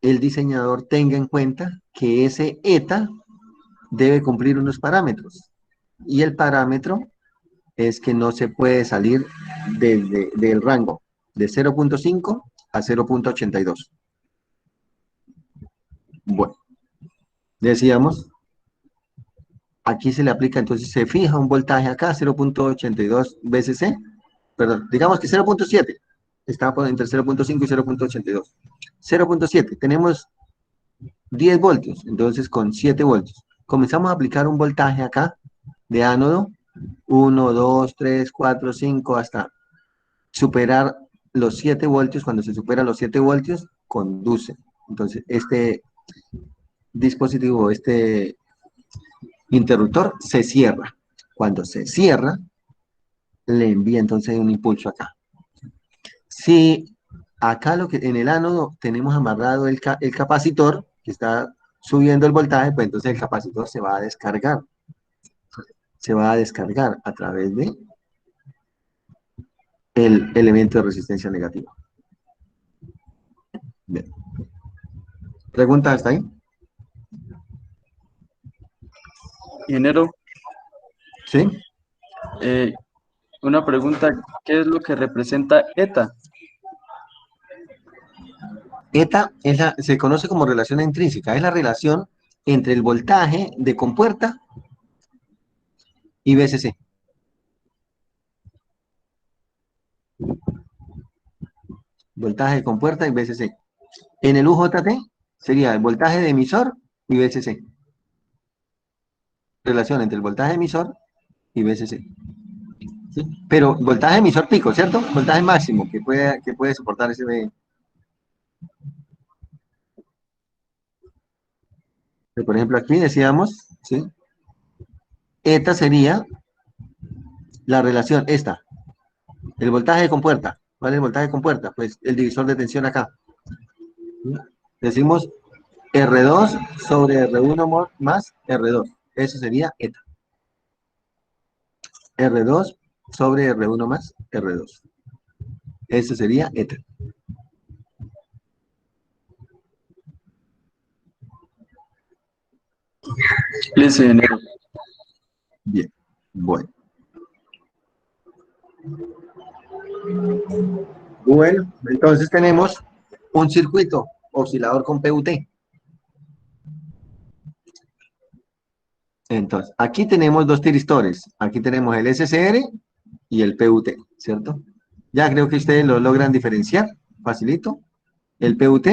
el diseñador tenga en cuenta que ese eta debe cumplir unos parámetros. Y el parámetro es que no se puede salir del rango de 0.5 a 0.82. Bueno, decíamos, aquí se le aplica, entonces se fija un voltaje acá, 0.82 VCC, perdón, digamos que 0.7, está entre 0.5 y 0.82. 0.7, tenemos 10 voltios, entonces con 7 voltios. Comenzamos a aplicar un voltaje acá de ánodo, 1, 2, 3, 4, 5, hasta superar los 7 voltios. Cuando se supera los 7 voltios, conduce. Entonces, este dispositivo, este interruptor se cierra. Cuando se cierra, le envía entonces un impulso acá. Si acá en el ánodo tenemos amarrado el capacitor, que está subiendo el voltaje, pues entonces el capacitor se va a descargar. Se va a descargar a través de el elemento de resistencia negativa. Bien. ¿Pregunta hasta ahí? Ingeniero, ¿Sí? una pregunta, ¿qué es lo que representa ETA? ETA se conoce como relación intrínseca, es la relación entre el voltaje de compuerta y VCC. Voltaje de compuerta y VCC. En el UJT sería el voltaje de emisor y VCC. Relación entre el voltaje emisor y VCC. ¿Sí? Pero voltaje emisor pico, ¿cierto? Voltaje máximo que puede soportar ese. Por ejemplo, aquí decíamos, ¿sí? ETA sería la relación, esta, el voltaje de compuerta. ¿Cuál es el voltaje de compuerta? Pues el divisor de tensión acá. Decimos R2 sobre R1 más R2. Eso sería ETA. R2 sobre R1 más R2. Eso sería ETA. Listo, ingeniero. Bien, bueno. Bueno, entonces tenemos un circuito oscilador con PUT. Entonces, aquí tenemos dos tiristores. Aquí tenemos el SCR y el PUT, ¿cierto? Ya creo que ustedes lo logran diferenciar, facilito. El PUT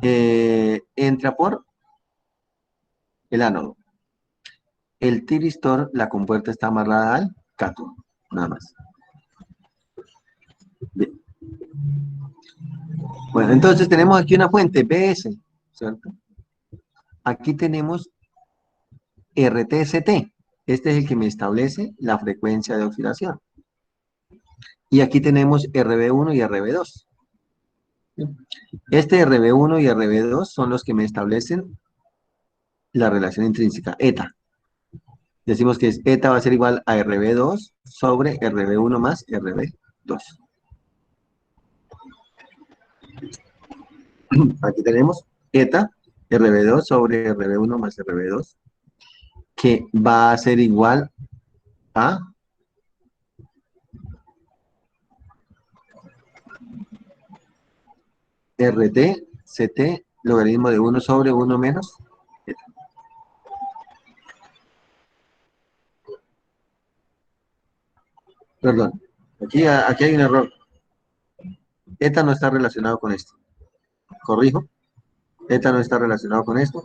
entra por el ánodo. El tiristor, la compuerta está amarrada al cátodo, nada más. Bien. Bueno, entonces tenemos aquí una fuente, BS, ¿cierto? Aquí tenemos RTST. Este es el que me establece la frecuencia de oscilación. Y aquí tenemos RB1 y RB2. Este RB1 y RB2 son los que me establecen la relación intrínseca, ETA. Decimos que ETA va a ser igual a RB2 sobre RB1 más RB2. Aquí tenemos ETA, RB2 sobre RB1 más RB2, que va a ser igual a RT, CT, logaritmo de 1 sobre 1 menos ETA. Perdón, aquí hay un error. ETA no está relacionado con esto. Corrijo. ETA no está relacionado con esto.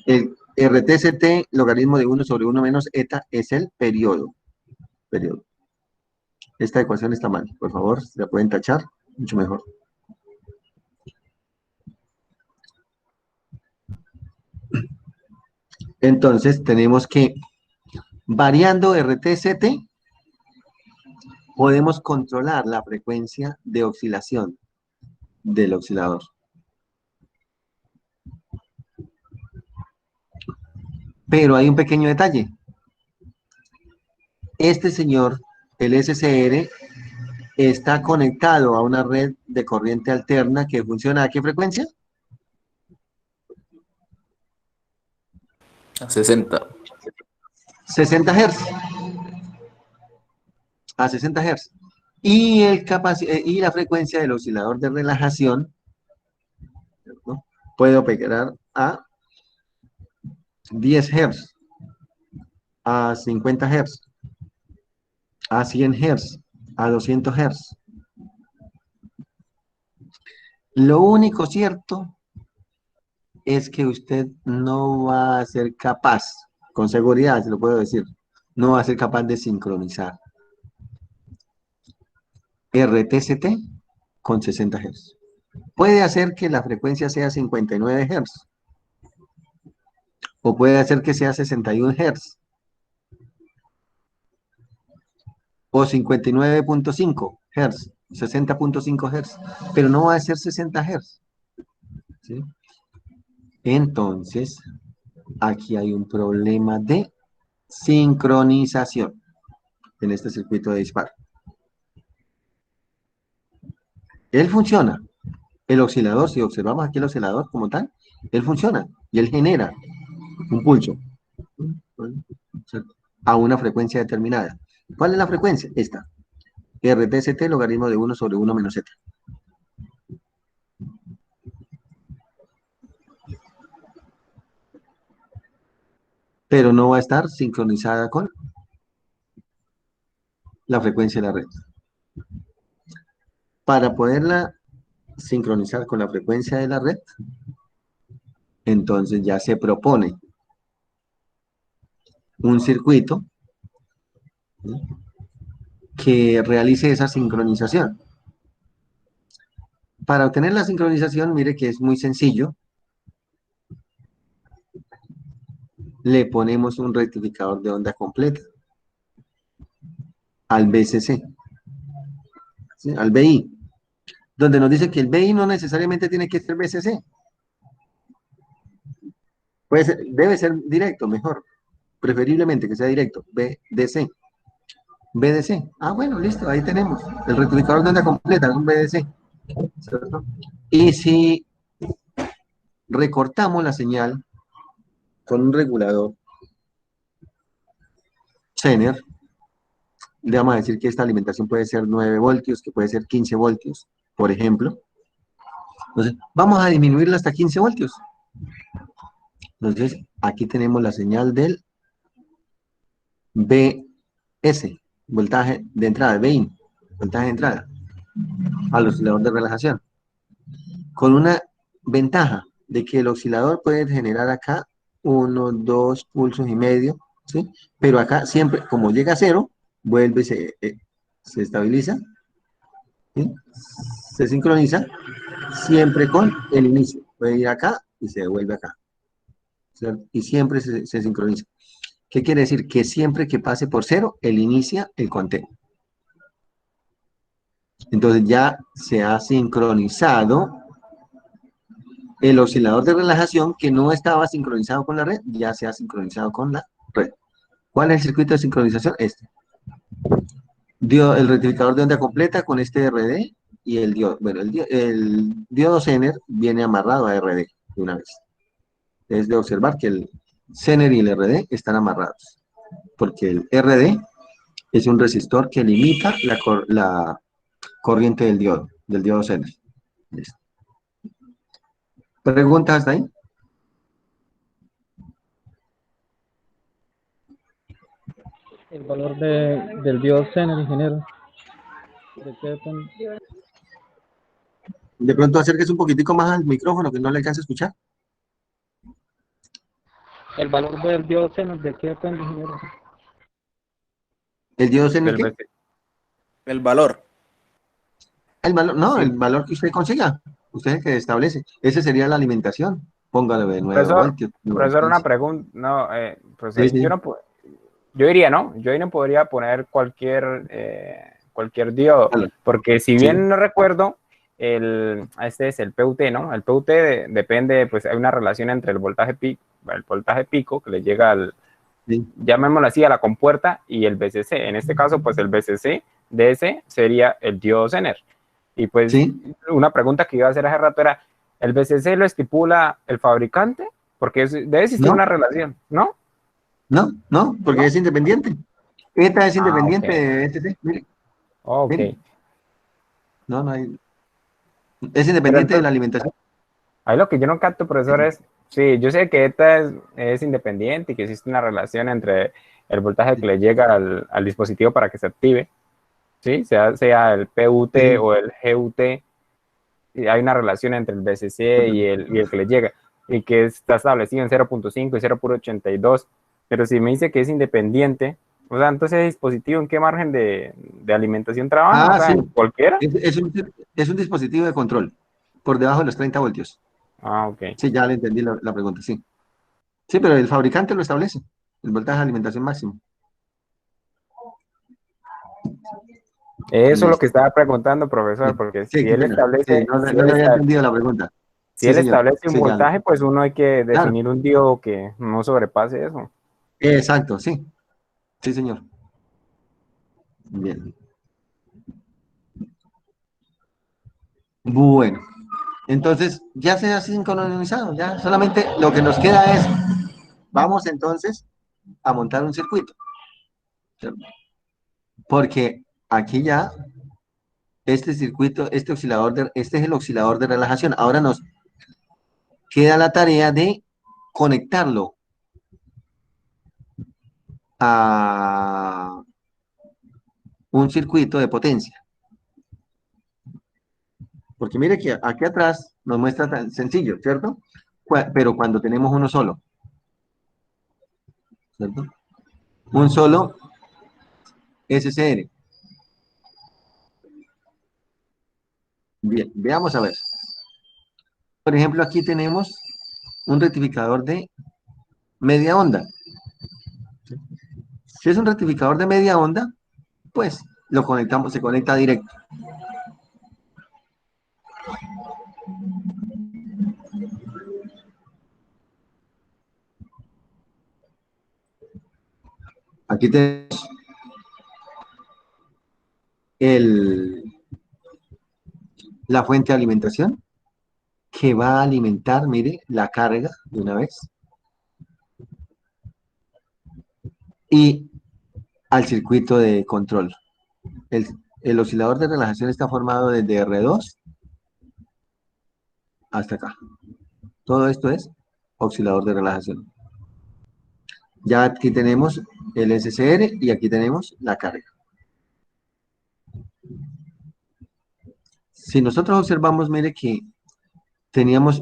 El RTCT, logaritmo de 1 sobre 1 menos ETA, es el periodo. Esta ecuación está mal. Por favor, si la pueden tachar, mucho mejor. Entonces, tenemos que, variando RTCT, podemos controlar la frecuencia de oscilación del oscilador. Pero hay un pequeño detalle. Este señor, el SCR, está conectado a una red de corriente alterna que funciona ¿a qué frecuencia? A 60. 60 Hz. A 60 Hz. Y la frecuencia del oscilador de relajación, ¿no? Puede operar a 10 Hz, a 50 Hz, a 100 Hz, a 200 Hz. Lo único cierto es que usted no va a ser capaz, con seguridad se lo puedo decir, no va a ser capaz de sincronizar RTCT con 60 Hz. Puede hacer que la frecuencia sea 59 Hz, o puede hacer que sea 61 Hz, o 59.5 Hz, 60.5 Hz, pero no va a ser 60 Hz. ¿Sí? Entonces, aquí hay un problema de sincronización en este circuito de disparo. Él funciona. El oscilador, si observamos aquí el oscilador como tal, él funciona y él genera un pulso a una frecuencia determinada. ¿Cuál es la frecuencia? Esta. RTCT logaritmo de 1 sobre 1 menos z. Pero no va a estar sincronizada con la frecuencia de la red. Para poderla sincronizar con la frecuencia de la red, entonces ya se propone un circuito, ¿sí?, que realice esa sincronización. Para obtener la sincronización, mire que es muy sencillo. Le ponemos un rectificador de onda completa al BCC, ¿sí?, al BI, donde nos dice que el BI no necesariamente tiene que ser BCC. Puede ser, debe ser directo, mejor. Preferiblemente que sea directo. BDC. BDC. Ah, bueno, listo, ahí tenemos. El rectificador de onda completa es un BDC. ¿Cierto? Y si recortamos la señal con un regulador Zener, le vamos a decir que esta alimentación puede ser 9 voltios, que puede ser 15 voltios, por ejemplo. Entonces, vamos a disminuirla hasta 15 voltios. Entonces, aquí tenemos la señal del BS, voltaje de entrada, BIN, voltaje de entrada, al oscilador de relajación. Con una ventaja de que el oscilador puede generar acá 1, 2 pulsos y medio, ¿sí? Pero acá siempre, como llega a cero, vuelve y se estabiliza, ¿sí?, se sincroniza, siempre con el inicio. Puede ir acá y se devuelve acá, ¿cierto? Y siempre se sincroniza. ¿Qué quiere decir? Que siempre que pase por cero, él inicia el conteo. Entonces ya se ha sincronizado el oscilador de relajación, que no estaba sincronizado con la red, ya se ha sincronizado con la red. ¿Cuál es el circuito de sincronización? Este. El rectificador de onda completa con este RD y el diodo. Bueno, el diodo Zener viene amarrado a RD de una vez. Es de observar que el Zener y el RD están amarrados, porque el RD es un resistor que limita la corriente del diodo Zener. Listo. ¿Preguntas hasta ahí? El valor del diodo Zener, ingeniero. ¿De qué depende? De pronto acérquese un poquitico más al micrófono, que no le alcance a escuchar. El valor del diodo Zener, ¿de qué depende, ingeniero? ¿El diodo Zener qué? El valor. El valor, no, Sí. el valor que usted consiga. Usted es el que establece. Ese sería la alimentación. Póngale de 9 Profesor, voltios. profesor, una pregunta. No, pues Sí, sí. yo diría, ¿no? Yo ahí no podría poner cualquier diodo, Vale. porque si Sí. bien no recuerdo, este es el PUT, ¿no? El PUT depende, pues hay una relación entre el voltaje pico que le llega al, Sí. llamémoslo así, a la compuerta, y el BCC. En este caso, pues el BCC de ese sería el diodo Zener. Y pues Sí. una pregunta que iba a hacer hace rato era, ¿el BCC lo estipula el fabricante? Porque debe existir No. una relación, ¿no? No, porque ¿No? es independiente. ETA es independiente ok. de ETC. Mire, Ok. mire. No hay. Es Pero independiente de la entonces, alimentación. ahí lo que yo no capto, profesor, es Sí, yo sé que ETA es independiente y que existe una relación entre el voltaje que le llega al dispositivo para que se active, ¿sí? Sea el PUT Sí. o el GUT, y hay una relación entre el BCC y el que le llega, y que está establecido en 0.5 y 0.82, pero si me dice que es independiente, o sea, entonces el dispositivo, ¿en qué margen de alimentación trabaja? O Ah, sea, sí. ¿en cualquiera? Es un dispositivo de control por debajo de los 30 voltios. Ah, ok. Sí, ya le entendí la pregunta, sí. Sí, pero el fabricante lo establece, el voltaje de alimentación máximo. Eso es lo que Listo. estaba preguntando, profesor, Sí, porque sí, si qué él pena. Sí, establece, no, no le había entendido la pregunta. si Sí, él señor. establece un Sí, ya. voltaje, pues uno hay que Claro. definir un diodo que no sobrepase eso. Exacto, sí. Sí, señor. Bien. Bueno, entonces ya se ha sincronizado, ya solamente lo que nos queda es, vamos entonces a montar un circuito, ¿cierto? Porque aquí ya este circuito, este es el oscilador de relajación. Ahora nos queda la tarea de conectarlo a un circuito de potencia. Porque mire que aquí atrás nos muestra tan sencillo, ¿cierto? Pero cuando tenemos uno solo, ¿cierto? Un solo SCR. Bien, veamos a ver. Por ejemplo, aquí tenemos un rectificador de media onda. Si es un rectificador de media onda, pues lo conectamos, se conecta directo. Aquí tenemos el, la fuente de alimentación que va a alimentar, mire, la carga de una vez. Y al circuito de control. El, el oscilador de relajación está formado desde R2 hasta acá. Todo esto es oscilador de relajación. Ya aquí tenemos el SCR y aquí tenemos la carga. Si nosotros observamos, mire que teníamos,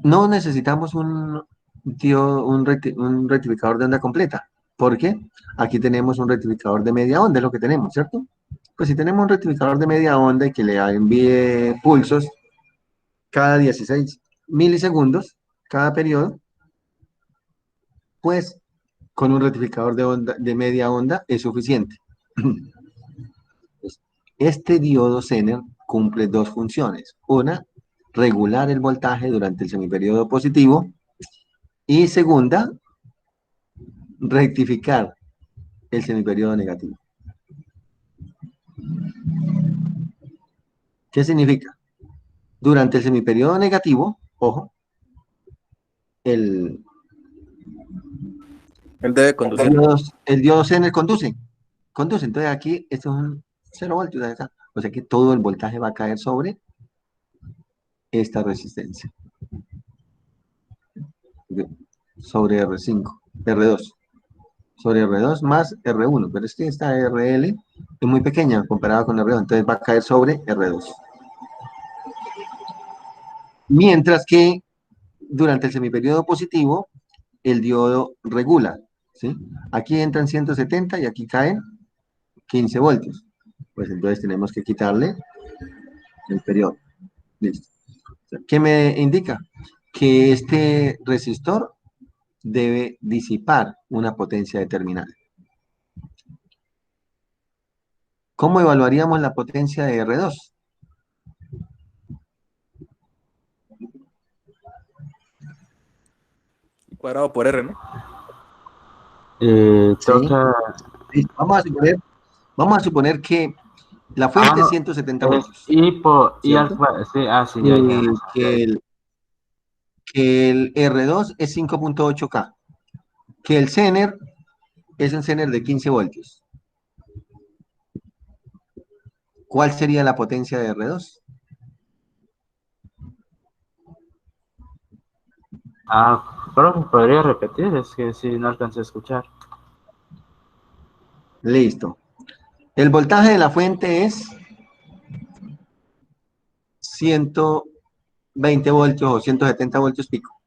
no necesitamos un rectificador de onda completa. ¿Por qué? Aquí tenemos un rectificador de media onda, es lo que tenemos, ¿cierto? Pues si tenemos un rectificador de media onda y que le envíe pulsos cada 16 milisegundos, cada periodo, pues con un rectificador de media onda es suficiente. Este diodo Zener cumple dos funciones. Una, regular el voltaje durante el semiperiodo positivo. Y segunda, rectificar el semiperiodo negativo. ¿Qué significa? Durante el semiperiodo negativo, ojo, el, Él debe conducir. el diodo Zener conduce. Conduce. Entonces aquí esto es un 0 voltios. Acá. O sea que todo el voltaje va a caer sobre esta resistencia. Sobre R5, R2. Sobre R2 más R1. Pero es que esta RL es muy pequeña comparada con R2. Entonces va a caer sobre R2. Mientras que durante el semiperiodo positivo, el diodo regula, ¿sí? Aquí entran 170 y aquí caen 15 voltios. Pues entonces tenemos que quitarle el periodo. Listo. ¿Qué me indica? Que este resistor debe disipar una potencia determinada. ¿Cómo evaluaríamos la potencia de R2? Cuadrado por R, ¿no? ¿Sí? Toca. Listo. Vamos a suponer que la fuente es No, 170 es voltios, I por I al ¿cierto? cuadrado. Sí, sí, ya, ya. Y que el R2 es 5.8K, que el Zener es un Zener de 15 voltios. ¿Cuál sería la potencia de R2? Profe, ¿podría repetir? Es que si no alcancé a escuchar. Listo. El voltaje de la fuente es 120 voltios o 170 voltios pico.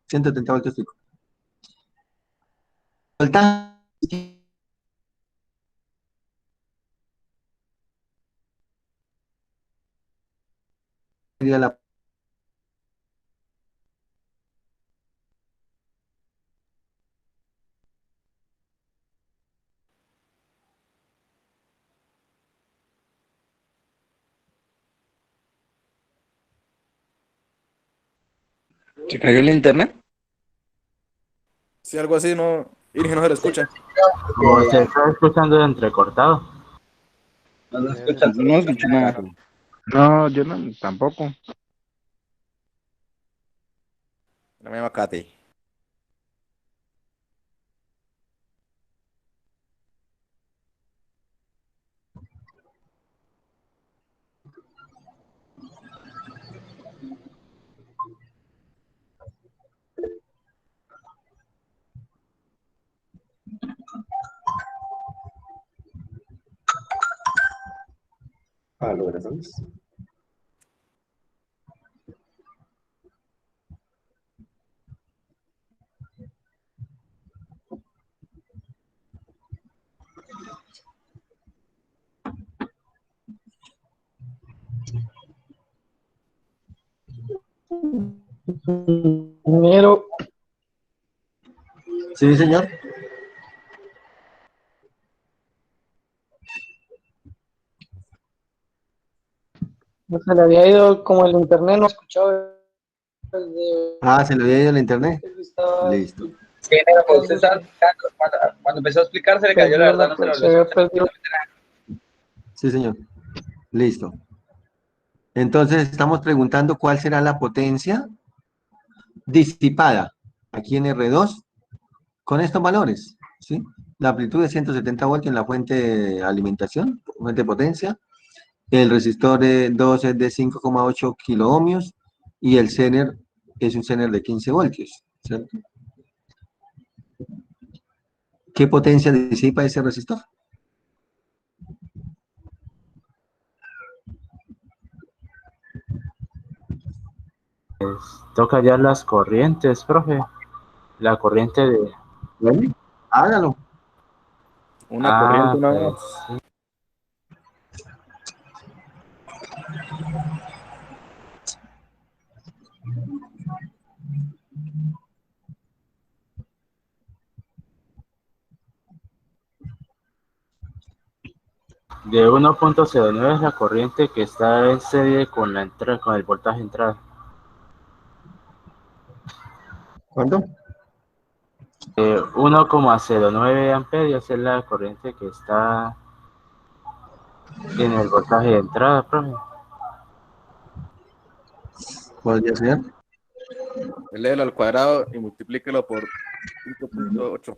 170 voltios pico. Voltaje sería la ¿Se cayó el internet? Si algo así no, Irge no se le escucha. Como se está escuchando entrecortado. No escucho nada. No, yo no, tampoco. La misma Katy. Ingeniero, Sí, señor. no se le había ido como el internet, no escuchaba el de Se le había ido el internet. que estaba Listo. Sí, pero usted estaba explicando, cuando empezó a explicar se le cayó, la perdido verdad no se lo se había perdido. Sí, señor. Listo. Entonces estamos preguntando cuál será la potencia disipada aquí en R2 con estos valores, ¿sí? La amplitud de 170 voltios en la fuente de alimentación, fuente de potencia. El resistor de 2 es de 5,8 kiloohmios y el Zener es un Zener de 15 voltios, ¿cierto? ¿Qué potencia disipa ese resistor? Toca ya las corrientes, profe. La corriente de... Bueno, hágalo. Una corriente, una pues vez. sí. De 1.09 es la corriente que está en serie con la entrada, con el voltaje entrada. ¿Cuánto? 1,09 amperios es la corriente que está en el voltaje de entrada, profe. ¿Podría ser? Léelo al cuadrado y multiplíquelo por 5.8.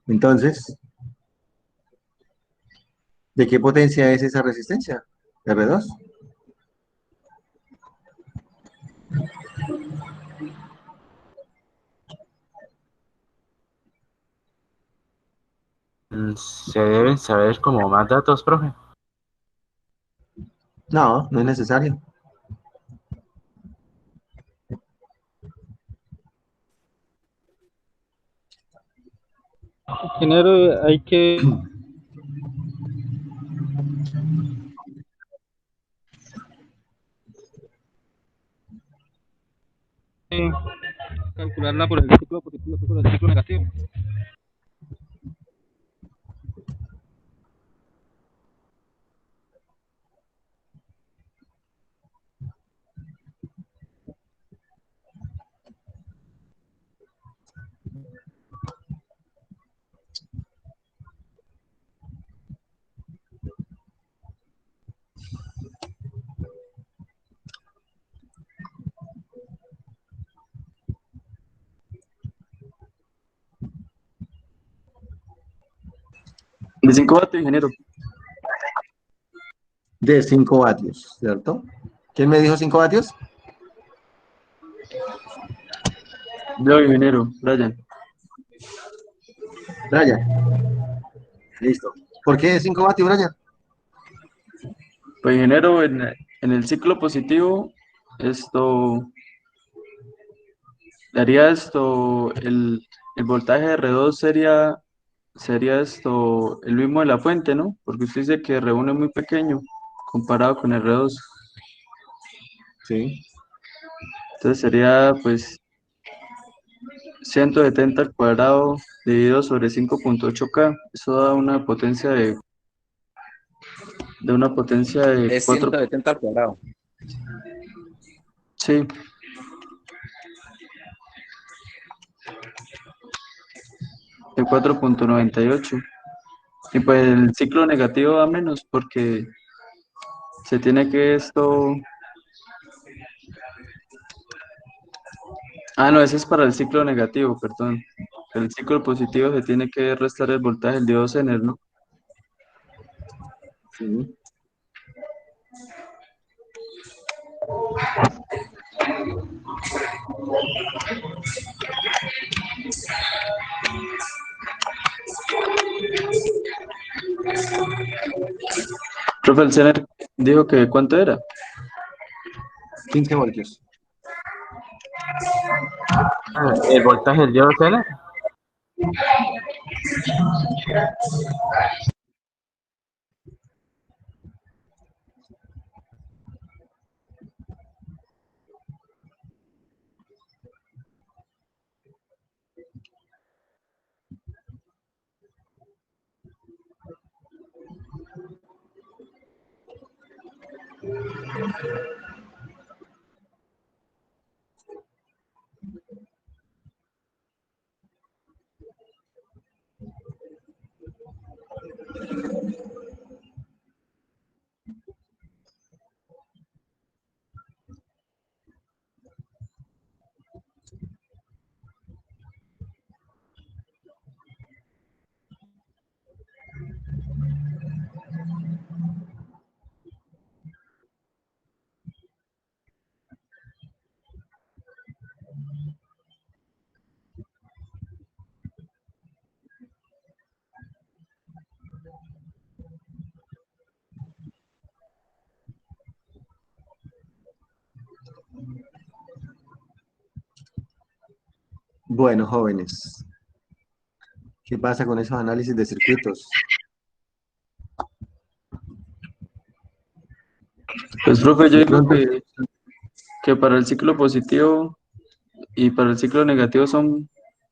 Entonces, ¿de qué potencia es esa resistencia? R2. Se deben saber como más datos, profe. No, no es necesario. Ingeniero, hay que calcularla por el ciclo positivo y por el ciclo negativo. De 5 vatios, ingeniero. De 5 vatios, ¿cierto? ¿Quién me dijo 5 vatios? Yo, ingeniero, Brian. Brian. Listo. ¿Por qué 5 vatios, Brian? Pues, ingeniero, en el ciclo positivo, daría el voltaje de R2 sería el mismo de la fuente, ¿no? Porque usted dice que R1 es muy pequeño comparado con R2. Sí. Entonces sería, pues, 170 al cuadrado dividido sobre 5.8K. Eso da una potencia de Es 4, 170 al cuadrado. sí, de 4.98. Y pues el ciclo negativo da menos porque se tiene que no, ese es para el ciclo negativo, perdón. El ciclo positivo se tiene que restar el voltaje del diodo Zener, ¿no? Sí. Profe, el Zener dijo que ¿cuánto era? 15 voltios. El voltaje del diodo Zener. Bueno, jóvenes, ¿qué pasa con esos análisis de circuitos? Pues, profe, yo De digo pronto, que para el ciclo positivo y para el ciclo negativo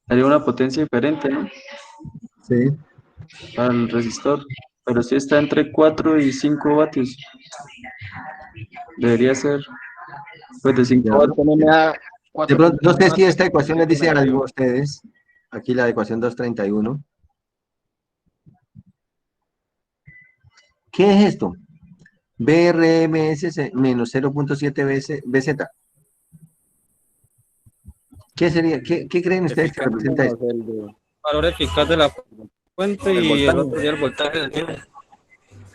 haría una potencia diferente, ¿no? sí. Para el resistor. Pero sí está entre 4 y 5 vatios. Debería ser, pues, de 5 Ya. vatios. También me da De pronto, no sé 4.1 si esta ecuación les ciclo dice algo a negativo. ustedes. Aquí la ecuación 231. ¿Qué es esto? BRMS menos 0.7 BZ. ¿Qué sería? ¿Qué creen ustedes que Eficaz representa Menos esto? valor eficaz de la fuente el y el voltaje. otro sería el voltaje del diodo.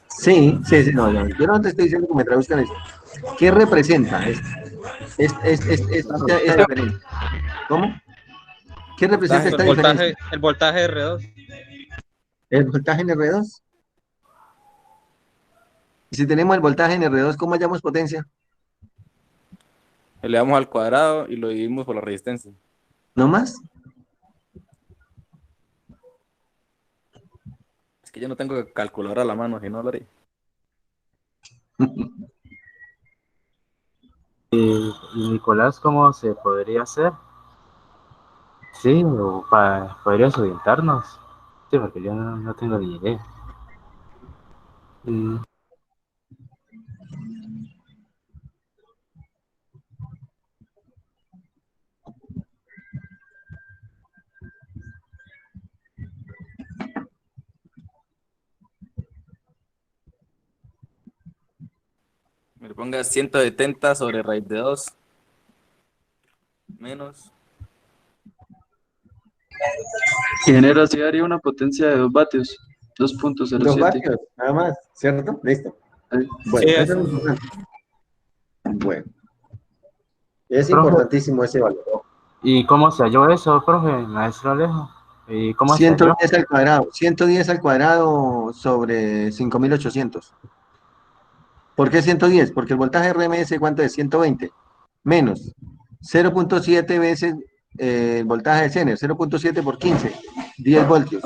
Sí, sí, sí, no, yo no te estoy diciendo que me traduzcan eso. ¿Qué representa esto? Esta diferencia. ¿Cómo? ¿Qué representa esta diferencia? El voltaje R2. ¿El voltaje en R2? Y si tenemos el voltaje en R2, ¿cómo hallamos potencia? Le damos al cuadrado y lo dividimos por la resistencia. ¿No más? Es que yo no tengo calculadora a la mano, si no lo haría. Y Nicolás, ¿cómo se podría hacer? Sí, podrías orientarnos. Sí, porque yo no tengo ni idea. Mm, Me le ponga 170 sobre raíz de 2 menos. Y genera, así daría una potencia de 2 vatios. 2 2.07. vatios, nada más, ¿cierto? Listo. Ahí. Bueno, Sí, eso eso. es importante. Bueno, es Profe, importantísimo ese valor. ¿Y cómo se halló eso, profe, maestro Alejo? ¿Y cómo se halló? 110 al cuadrado. 110 al cuadrado sobre 5.800. ¿Por qué 110? Porque el voltaje RMS, ¿cuánto es? 120 menos 0.7 veces el voltaje de Zener, 0.7 por 15, 10 voltios,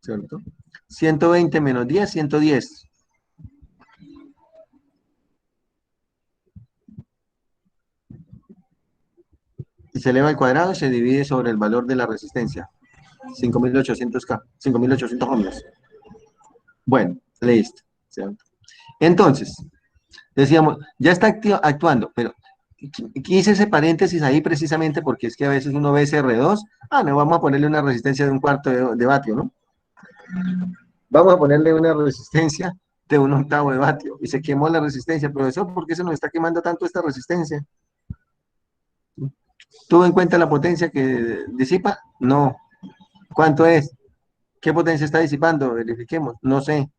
¿cierto? 120 menos 10, 110. Y se eleva al cuadrado y se divide sobre el valor de la resistencia, 5.800K, 5.800 ohmios. Bueno, listo, ¿cierto? Entonces, decíamos, ya está actuando, pero quise ese paréntesis ahí precisamente porque es que a veces uno ve ese R2, no, vamos a ponerle una resistencia de un cuarto de vatio, ¿no? Vamos a ponerle una resistencia de un octavo de vatio, y se quemó la resistencia. Profesor, ¿por qué se nos está quemando tanto esta resistencia? ¿Tuvo en cuenta la potencia que disipa? No. ¿Cuánto es? ¿Qué potencia está disipando? Verifiquemos. No sé.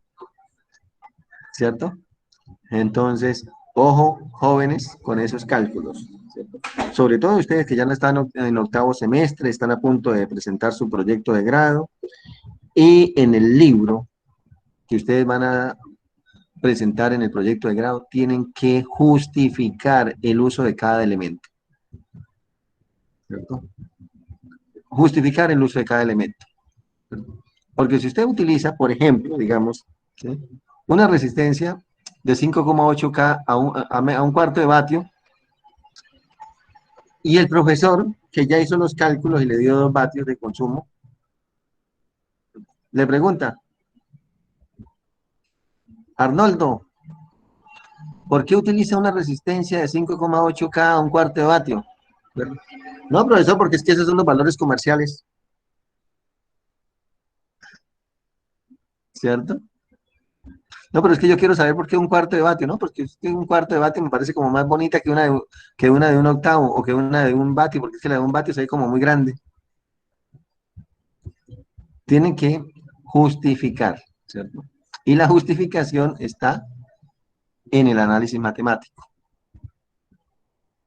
¿Cierto? Entonces, ojo, jóvenes, con esos cálculos, ¿cierto? Sobre todo ustedes que ya no están en octavo semestre, están a punto de presentar su proyecto de grado, y en el libro que ustedes van a presentar en el proyecto de grado, tienen que justificar el uso de cada elemento, ¿cierto? Justificar el uso de cada elemento. Porque si usted utiliza, por ejemplo, digamos, ¿sí?, una resistencia de 5,8K a un cuarto de vatio, y el profesor, que ya hizo los cálculos y le dio 2 vatios de consumo, le pregunta, Arnoldo, ¿por qué utiliza una resistencia de 5,8K a un cuarto de vatio? No, profesor, porque es que esos son los valores comerciales, ¿cierto? No, pero es que yo quiero saber por qué un cuarto de vatio, ¿no? Porque es que un cuarto de vatio me parece como más bonita que una de un octavo o que una de un vatio, porque es que la de un vatio se ve como muy grande. Tienen que justificar, ¿cierto? Y la justificación está en el análisis matemático.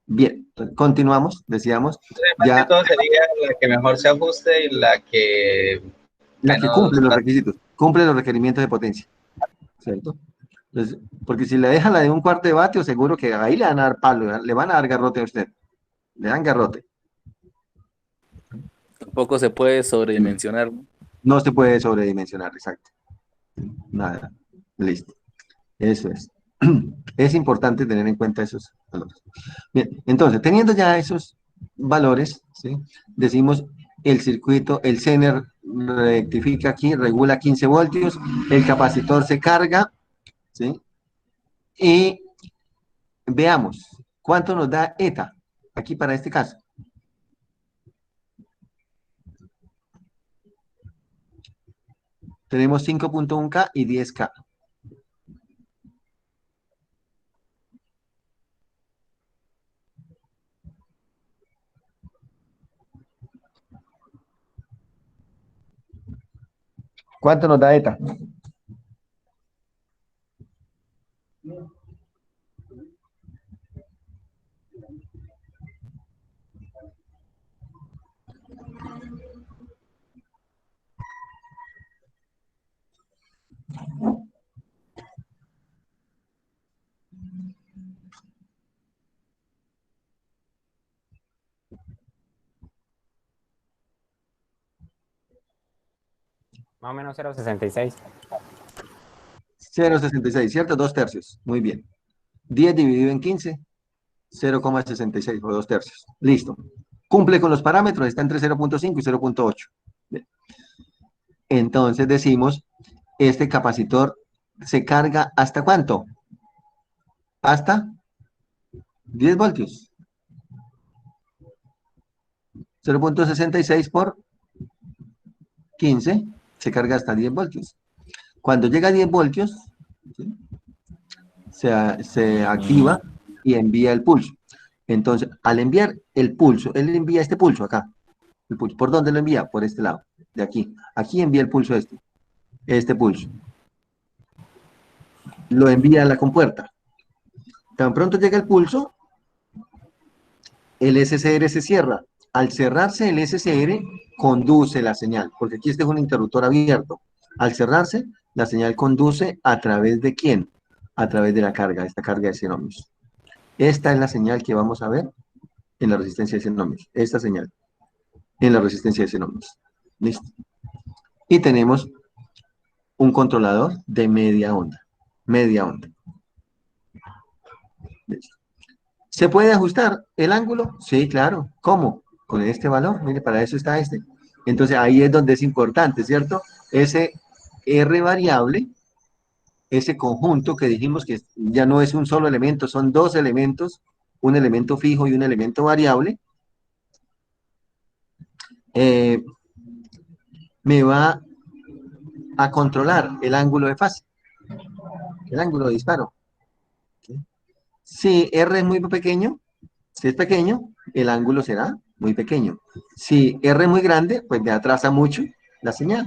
Bien, continuamos, decíamos, Más que ya todo sería la que mejor se ajuste y la que la que menos... cumple los requisitos, cumple los requerimientos de potencia, ¿cierto? Entonces, porque si le deja la de un cuarto de vatio, seguro que ahí le van a dar palo, le van a dar garrote a usted, le dan garrote. Tampoco se puede sobredimensionar. No se puede sobredimensionar, exacto. Nada, listo. Eso es. Es importante tener en cuenta esos valores. Bien, entonces, teniendo ya esos valores, ¿sí?, decimos el circuito, el Zener rectifica aquí, regula 15 voltios, el capacitor se carga, ¿sí? Y veamos, ¿cuánto nos da eta aquí para este caso? Tenemos 5.1K y 10K. ¿Cuánto nos da eta? Más o menos 0,66. 0,66, ¿cierto? 2 tercios. Muy bien. 10 dividido en 15, 0,66 o 2 tercios. Listo. Cumple con los parámetros, está entre 0.5 y 0.8. Entonces decimos, este capacitor se carga ¿hasta cuánto? Hasta 10 voltios. 0.66 por 15 se carga hasta 10 voltios. Cuando llega a 10 voltios, ¿sí?, se activa y envía el pulso. Entonces, al enviar el pulso, él envía este pulso acá. El pulso. ¿Por dónde lo envía? Por este lado, de aquí. Aquí envía el pulso este pulso. Lo envía a la compuerta. Tan pronto llega el pulso, el SCR se cierra. Al cerrarse el SCR, conduce la señal, porque aquí este es un interruptor abierto. Al cerrarse, la señal conduce a través de ¿quién? A través de la carga, esta carga de 100 ohmios. Esta es la señal que vamos a ver en la resistencia de 100 ohmios. Esta señal en la resistencia de 100 ohmios. Listo. Y tenemos un controlador de media onda. Media onda. Listo. ¿Se puede ajustar el ángulo? Sí, claro. ¿Cómo? Con este valor. Mire, para eso está este. Entonces ahí es donde es importante, ¿cierto? Ese R variable, ese conjunto que dijimos que ya no es un solo elemento, son dos elementos, un elemento fijo y un elemento variable, me va a controlar el ángulo de fase, el ángulo de disparo. ¿Sí? Si R es muy pequeño, si es pequeño, el ángulo será muy pequeño. Si R es muy grande, pues me atrasa mucho la señal.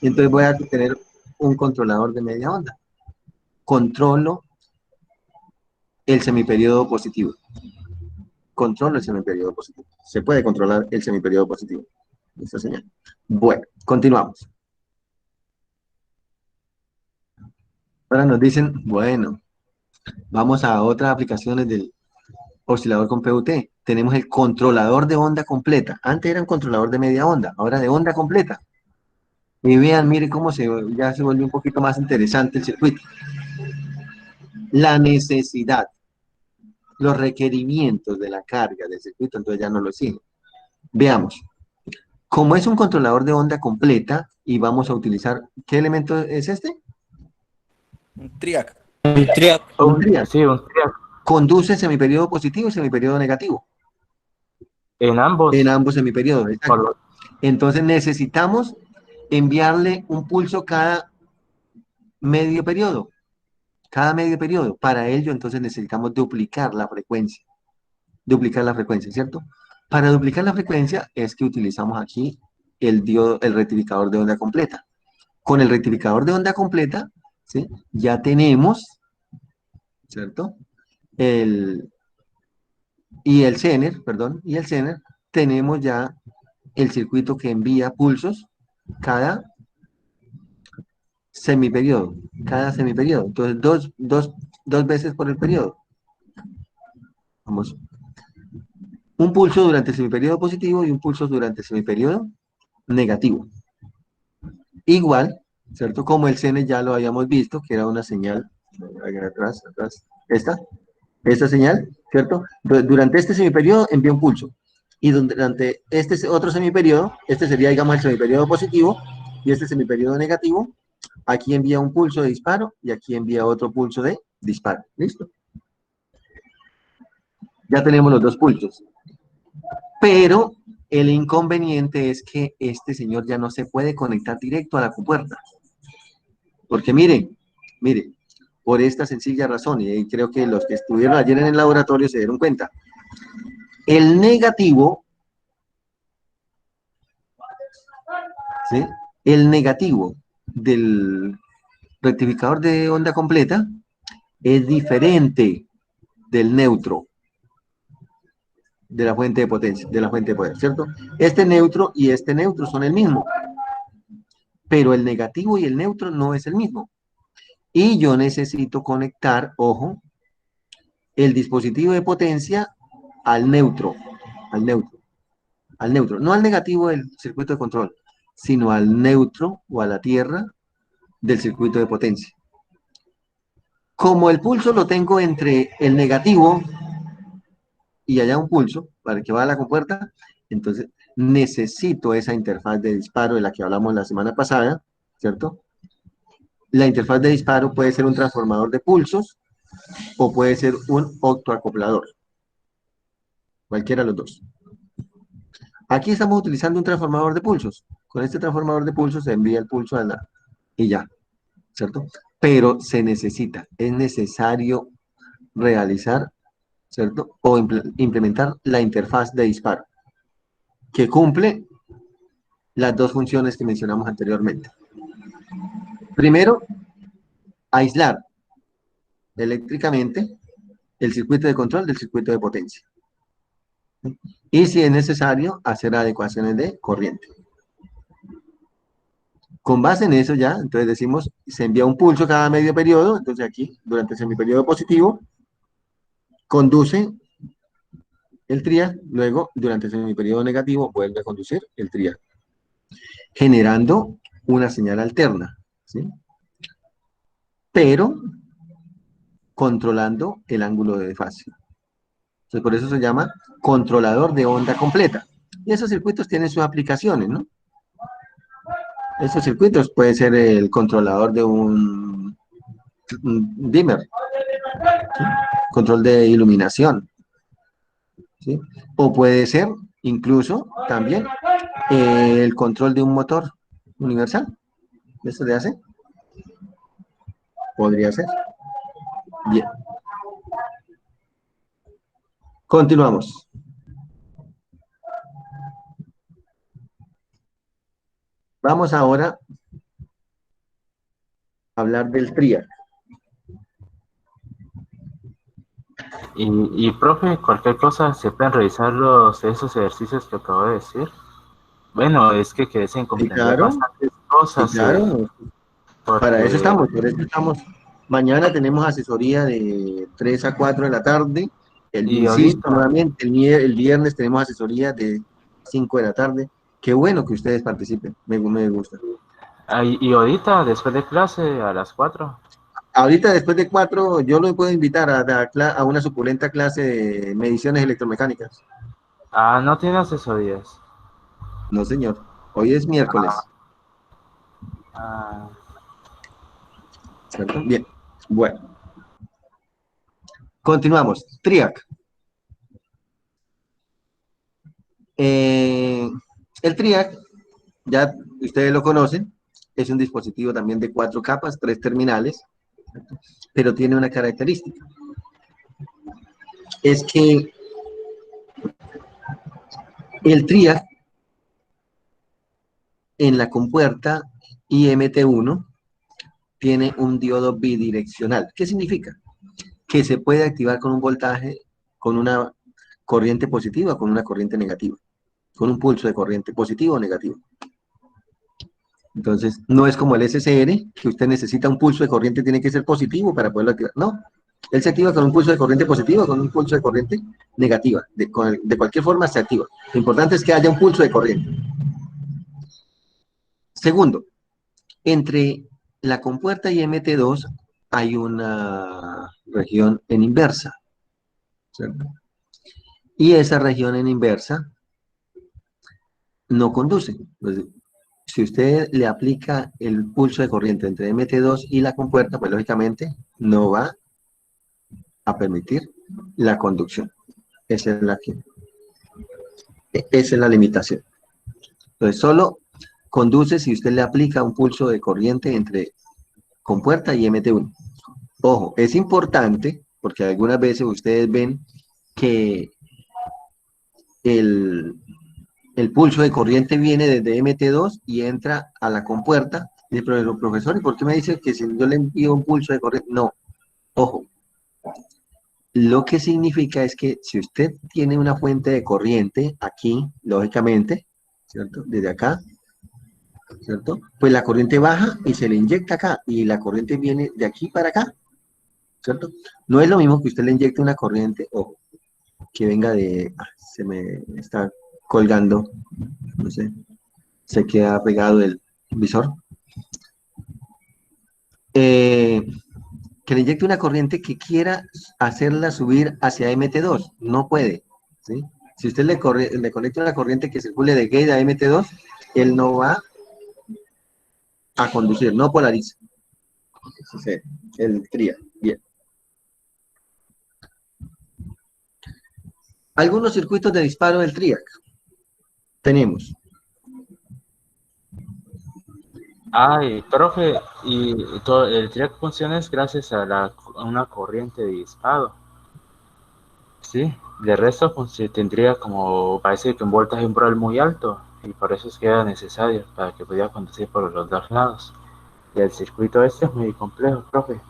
Entonces voy a tener un controlador de media onda. Controlo el semiperiodo positivo. Controlo el semiperiodo positivo. Se puede controlar el semiperiodo positivo. Esta señal. Bueno, continuamos. Ahora nos dicen, bueno, vamos a otras aplicaciones del oscilador con PUT. Tenemos el controlador de onda completa. Antes era un controlador de media onda, ahora de onda completa. Y vean, mire cómo ya se volvió un poquito más interesante el circuito. La necesidad, los requerimientos de la carga del circuito, entonces ya no lo siguen. Veamos. Como es un controlador de onda completa, y vamos a utilizar, ¿qué elemento es este? Un triac. Un triac. Sí, un triac. Conduce semiperiodo positivo y semiperiodo negativo. En ambos. En ambos semiperiodos, exacto. Entonces necesitamos enviarle un pulso cada medio periodo. Cada medio periodo. Para ello, entonces necesitamos duplicar la frecuencia. Duplicar la frecuencia, ¿cierto? Para duplicar la frecuencia es que utilizamos aquí el rectificador de onda completa. Con el rectificador de onda completa, ¿sí? Ya tenemos, ¿cierto? Y el Zener, tenemos ya el circuito que envía pulsos cada semiperiodo. Entonces, dos veces por el periodo. Vamos. Un pulso durante el semiperiodo positivo y un pulso durante el semiperiodo negativo. Igual, ¿cierto? Como el Zener ya lo habíamos visto, que era una señal, atrás, esta señal, ¿cierto? Durante este semiperiodo envía un pulso. Y durante este otro semiperiodo, este sería, digamos, el semiperiodo positivo, y este semiperiodo negativo, aquí envía un pulso de disparo, y aquí envía otro pulso de disparo. ¿Listo? Ya tenemos los dos pulsos. Pero el inconveniente es que este señor ya no se puede conectar directo a la compuerta. Porque miren, por esta sencilla razón, y creo que los que estuvieron ayer en el laboratorio se dieron cuenta, el negativo, ¿sí? El negativo del rectificador de onda completa es diferente del neutro de la fuente de potencia, de la fuente de poder, ¿cierto? Este neutro y este neutro son el mismo, pero el negativo y el neutro no es el mismo. Y yo necesito conectar, ojo, el dispositivo de potencia al neutro, no al negativo del circuito de control, sino al neutro o a la tierra del circuito de potencia. Como el pulso lo tengo entre el negativo y allá un pulso, para que vaya a la compuerta, entonces necesito esa interfaz de disparo de la que hablamos la semana pasada, ¿cierto? La interfaz de disparo puede ser un transformador de pulsos o puede ser un octoacoplador. Cualquiera de los dos. Aquí estamos utilizando un transformador de pulsos. Con este transformador de pulsos se envía el pulso a la... y ya, ¿cierto? Pero se necesita, es necesario realizar, ¿cierto? O implementar la interfaz de disparo, que cumple las dos funciones que mencionamos anteriormente. Primero, aislar eléctricamente el circuito de control del circuito de potencia. Y si es necesario, hacer adecuaciones de corriente. Con base en eso ya, entonces decimos, se envía un pulso cada medio periodo, entonces aquí, durante el semiperiodo positivo, conduce el triac, luego durante el semiperiodo negativo vuelve a conducir el triac, generando una señal alterna, ¿sí? Pero controlando el ángulo de desfase. Entonces, por eso se llama controlador de onda completa. Y esos circuitos tienen sus aplicaciones, ¿no? Estos circuitos pueden ser el controlador de un dimmer, ¿sí? Control de iluminación, ¿sí? O puede ser incluso también el control de un motor universal. ¿Eso le hace? Podría ser. Bien. Continuamos. Vamos ahora a hablar del triac. Y profe, cualquier cosa, ¿se pueden revisar esos ejercicios que acabo de decir? Bueno, es que quedé sin Sí, comprender claro. bastantes Sí, cosas. claro. Para eso Porque... estamos, por eso estamos. Mañana tenemos asesoría de 3 a 4 de la tarde. Y Insisto ahorita, nuevamente, el viernes tenemos asesoría de 5 de la tarde. Qué bueno que ustedes participen, me gusta. y ahorita, después de clase, a las 4. Ahorita, después de 4, yo lo puedo invitar a una suculenta clase de mediciones electromecánicas. Ah, no tiene asesorías. No, señor. Hoy es miércoles. Ah, ¿Cierto? Bien. Bueno. Continuamos. Triac. El triac, ya ustedes lo conocen, es un dispositivo también de 4 capas, 3 terminales, pero tiene una característica. Es que el triac en la compuerta IMT1 tiene un diodo bidireccional. ¿Qué significa? Que se puede activar con un voltaje, con una corriente positiva, con una corriente negativa, con un pulso de corriente positivo o negativo. Entonces, no es como el SCR, que usted necesita un pulso de corriente, tiene que ser positivo para poderlo activar. No, él se activa con un pulso de corriente positiva, con un pulso de corriente negativa. De cualquier forma se activa. Lo importante es que haya un pulso de corriente. Segundo, entre la compuerta y MT2 hay una región en inversa, ¿cierto? Y esa región en inversa no conduce. Entonces, si usted le aplica el pulso de corriente entre MT2 y la compuerta, pues lógicamente no va a permitir la conducción. Esa es la limitación. Entonces, solo conduce si usted le aplica un pulso de corriente entre compuerta y MT1. Ojo, es importante porque algunas veces ustedes ven que el pulso de corriente viene desde MT2 y entra a la compuerta. Y el profesor, ¿y por qué me dice que si yo le envío un pulso de corriente? No, ojo. Lo que significa es que si usted tiene una fuente de corriente aquí, lógicamente, ¿cierto? Desde acá, ¿cierto? Pues la corriente baja y se le inyecta acá y la corriente viene de aquí para acá, ¿cierto? No es lo mismo que usted le inyecte una corriente, ojo, que venga de... se me está colgando, no sé, se queda pegado el visor. Que le inyecte una corriente que quiera hacerla subir hacia MT2, no puede, ¿sí? Si usted le conecta una corriente que circule de gate a MT2, él no va a conducir, no polariza. Ese es el triac. Bien. Algunos circuitos de disparo del triac. Tenemos. Ay, profe, y todo el triac funciona es gracias a una corriente de disparo. Sí, de resto pues, sí, tendría como, parece que un voltaje umbral muy alto, y por eso es que era necesario para que pudiera conducir por los dos lados. Y el circuito este es muy complejo, profe.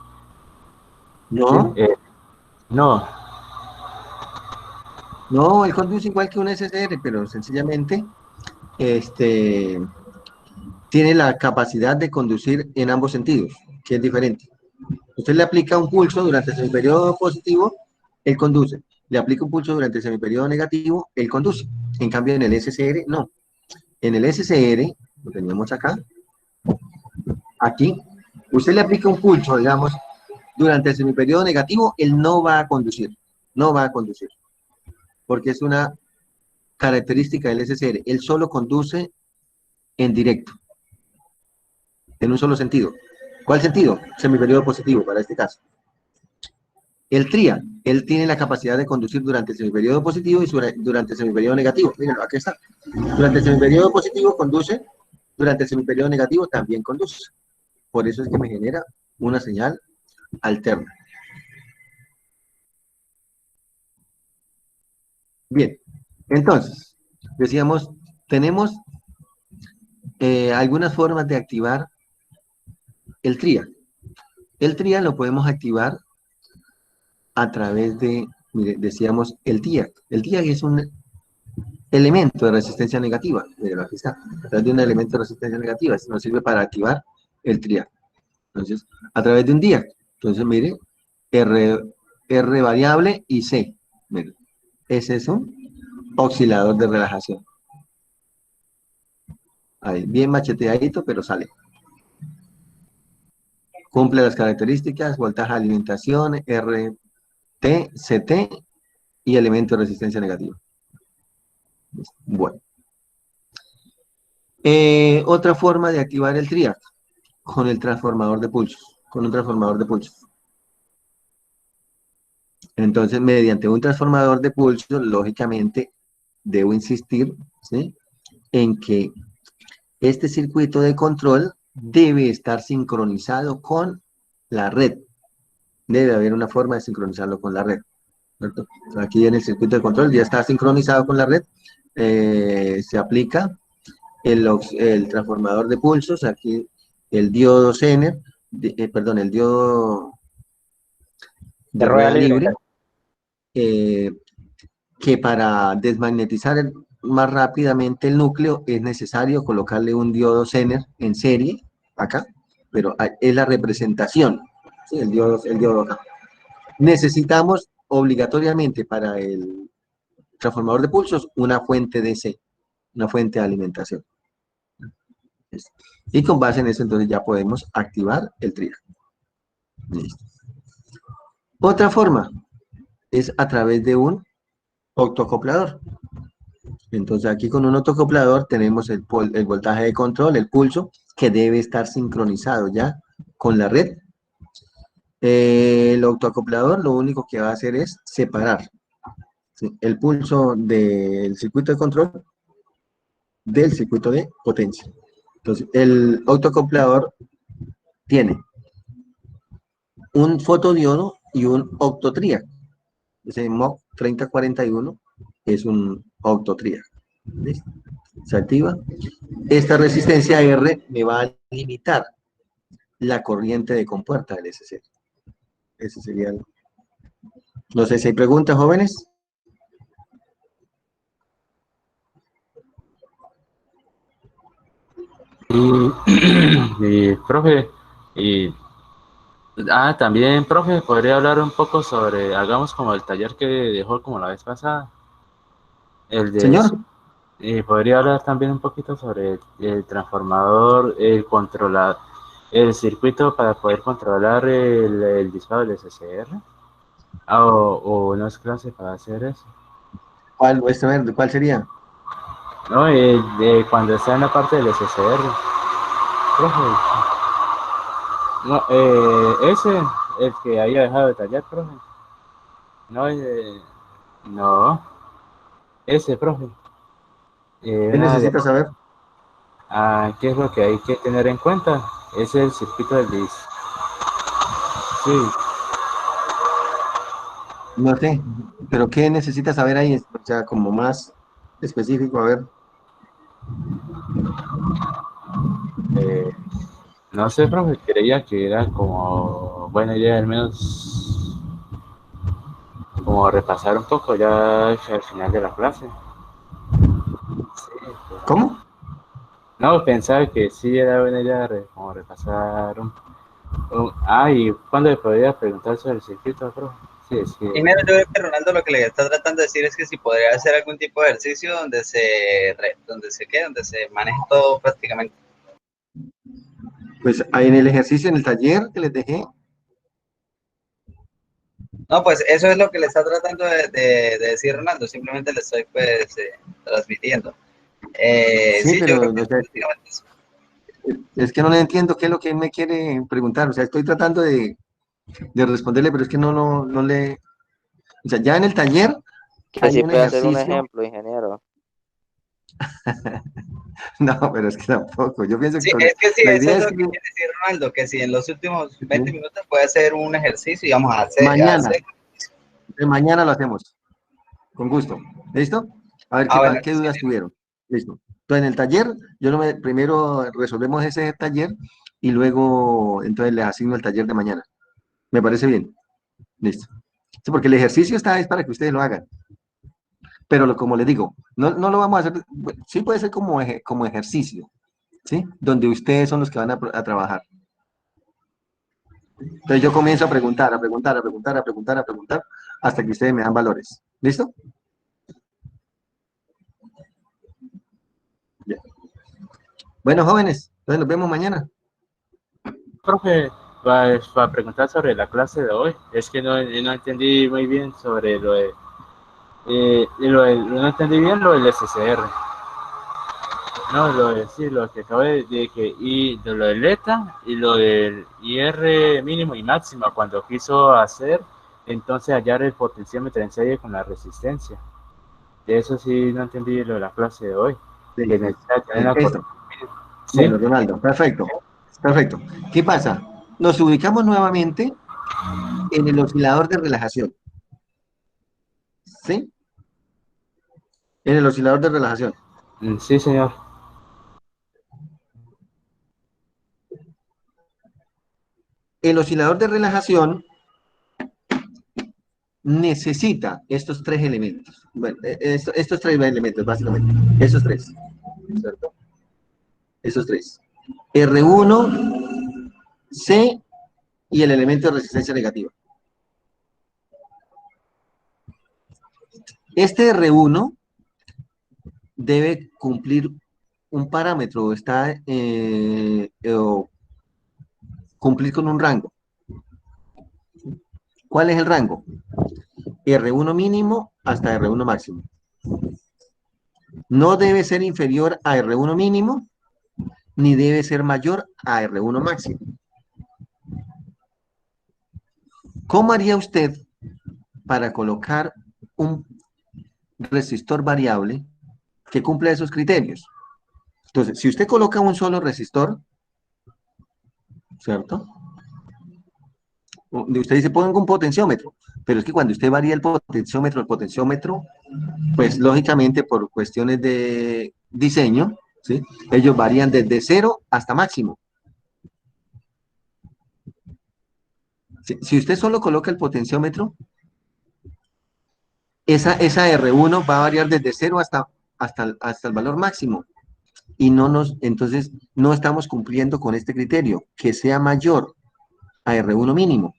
Sí, No, no, No, él conduce igual que un SSR, pero sencillamente tiene la capacidad de conducir en ambos sentidos, que es diferente. Usted le aplica un pulso durante el semiperiodo positivo, él conduce. Le aplica un pulso durante el semiperiodo negativo, él conduce. En cambio, en el SSR, no. En el SSR, lo teníamos acá, aquí, usted le aplica un pulso, digamos, durante el semiperiodo negativo, él no va a conducir. No va a conducir. Porque es una característica del SSR. Él solo conduce en directo, en un solo sentido. ¿Cuál sentido? Semiperiodo positivo, para este caso. El TRIA, él tiene la capacidad de conducir durante el semiperiodo positivo y durante el semiperiodo negativo. Mírenlo, aquí está. Durante el semiperiodo positivo conduce, durante el semiperiodo negativo también conduce. Por eso es que me genera una señal alterna. Bien, entonces, decíamos, tenemos algunas formas de activar el TRIA. El TRIA lo podemos activar a través de, mire, decíamos, el TIAC. El TIAC es un elemento de resistencia negativa. Mire, aquí está. A través de un elemento de resistencia negativa. Esto nos sirve para activar el TRIAC. Entonces, a través de un DIAC. Entonces, mire, R variable y C. Mire, ese es un oscilador de relajación. Ahí, bien macheteadito, pero sale. Cumple las características, voltaje de alimentación, RT, CT y elemento de resistencia negativa. Bueno. Otra forma de activar el TRIAC con el transformador de pulsos, con un transformador de pulsos. Entonces, mediante un transformador de pulsos, lógicamente, debo insistir, ¿sí?, en que este circuito de control debe estar sincronizado con la red. Debe haber una forma de sincronizarlo con la red, ¿cierto? Aquí en el circuito de control ya está sincronizado con la red. Se aplica el transformador de pulsos, aquí el diodo Zener, el diodo de rueda libre, que para desmagnetizar más rápidamente el núcleo es necesario colocarle un diodo Zener en serie, acá, pero es la representación, ¿sí? El diodo acá. Necesitamos obligatoriamente para el transformador de pulsos una fuente DC, una fuente de alimentación. Y con base en eso, entonces ya podemos activar el TRIAC. Listo. Otra forma es a través de un octoacoplador. Entonces aquí con un octoacoplador tenemos el voltaje de control, el pulso, que debe estar sincronizado ya con la red. El octoacoplador lo único que va a hacer es separar, ¿sí?, el pulso del circuito de control del circuito de potencia. Entonces el octoacoplador tiene un fotodiodo y un octotriac. Ese MOC 3041 es un octotriac. ¿Listo? Se activa. Esta resistencia R me va a limitar la corriente de compuerta del SC. Ese sería el... No sé si hay preguntas, jóvenes. Profe, también, profe, podría hablar un poco sobre, hagamos como el taller que dejó como la vez pasada, el de... Señor. Podría hablar también un poquito sobre el transformador, el controlador, el circuito para poder controlar el disparo del SCR. O no es clase para hacer eso. ¿Cuál sería? No, cuando está en la parte del SCR. Profe. No, ese, el que había dejado de tallar, profe. No, no. Ese, profe. ¿Qué necesita saber? ¿Qué es lo que hay que tener en cuenta? Es el circuito del dis. Sí. No sé, pero ¿qué necesita saber ahí? O sea, como más específico, a ver. No sé, profe, creía que era como buena idea al menos como repasar un poco ya al final de la clase. Sí, pues. ¿Cómo? No, pensaba que sí era buena idea como repasar y ¿cuándo le podría preguntar sobre el circuito, profe? Sí, sí. Primero, yo creo que Ronaldo lo que le está tratando de decir es que si podría hacer algún tipo de ejercicio donde se maneje todo prácticamente. Pues ahí en el ejercicio, en el taller que les dejé. No, pues eso es lo que le está tratando de decir Ronaldo, simplemente le estoy pues transmitiendo. Sí, Sí, yo pero creo que o sea, prácticamente eso. es que no le entiendo qué es lo que él me quiere preguntar. O sea, estoy tratando de responderle, pero es que no le... O sea, ya en el taller Que hay si un puede hacer un ejercicio. ejemplo, ingeniero. No, pero es que tampoco. Yo pienso que Sí, es que sí, la eso idea es es lo que que quiere decir Ronaldo, que si en los últimos 20 minutos puede hacer un ejercicio y vamos a mañana, hacer. mañana lo hacemos. Con gusto. ¿Listo? A ver Bueno, qué dudas tuvieron. Listo. Entonces, en el taller, primero resolvemos ese taller y luego, entonces, les asigno el taller de mañana. ¿Me parece bien? Listo. Sí, porque el ejercicio es para que ustedes lo hagan. Pero como les digo, no lo vamos a hacer, sí puede ser como ejercicio, ¿sí? Donde ustedes son los que van a trabajar. Entonces yo comienzo a preguntar, hasta que ustedes me dan valores. ¿Listo? Ya. Bueno, jóvenes, entonces nos vemos mañana. Profe, para preguntar sobre la clase de hoy, es que no entendí muy bien sobre no entendí bien lo del SCR. No, sí, lo que acabo de que de lo del ETA y lo del IR mínimo y máxima cuando quiso hacer, entonces hallar el potenciómetro en serie con la resistencia. De eso sí no entendí lo de la clase de hoy. Sí, Que necesita tener la esto. ¿Sí? Bueno, Ronaldo, perfecto. Perfecto. ¿Qué pasa? Nos ubicamos nuevamente en el oscilador de relajación. ¿Sí? En el oscilador de relajación. Sí, señor. El oscilador de relajación necesita estos tres elementos. Bueno, estos tres elementos, básicamente. Esos tres. ¿Cierto? Esos tres. R1, C y el elemento de resistencia negativa. Este R1 debe cumplir un parámetro, cumplir con un rango. ¿Cuál es el rango? R1 mínimo hasta R1 máximo. No debe ser inferior a R1 mínimo, ni debe ser mayor a R1 máximo. ¿Cómo haría usted para colocar un resistor variable que cumpla esos criterios? Entonces, si usted coloca un solo resistor, ¿cierto? Usted dice, ponga un potenciómetro, pero es que cuando usted varía el potenciómetro, pues lógicamente por cuestiones de diseño, ¿sí? Ellos varían desde 0 hasta máximo. Si usted solo coloca el potenciómetro, esa R1 va a variar desde 0 hasta el valor máximo. Y entonces no estamos cumpliendo con este criterio, que sea mayor a R1 mínimo.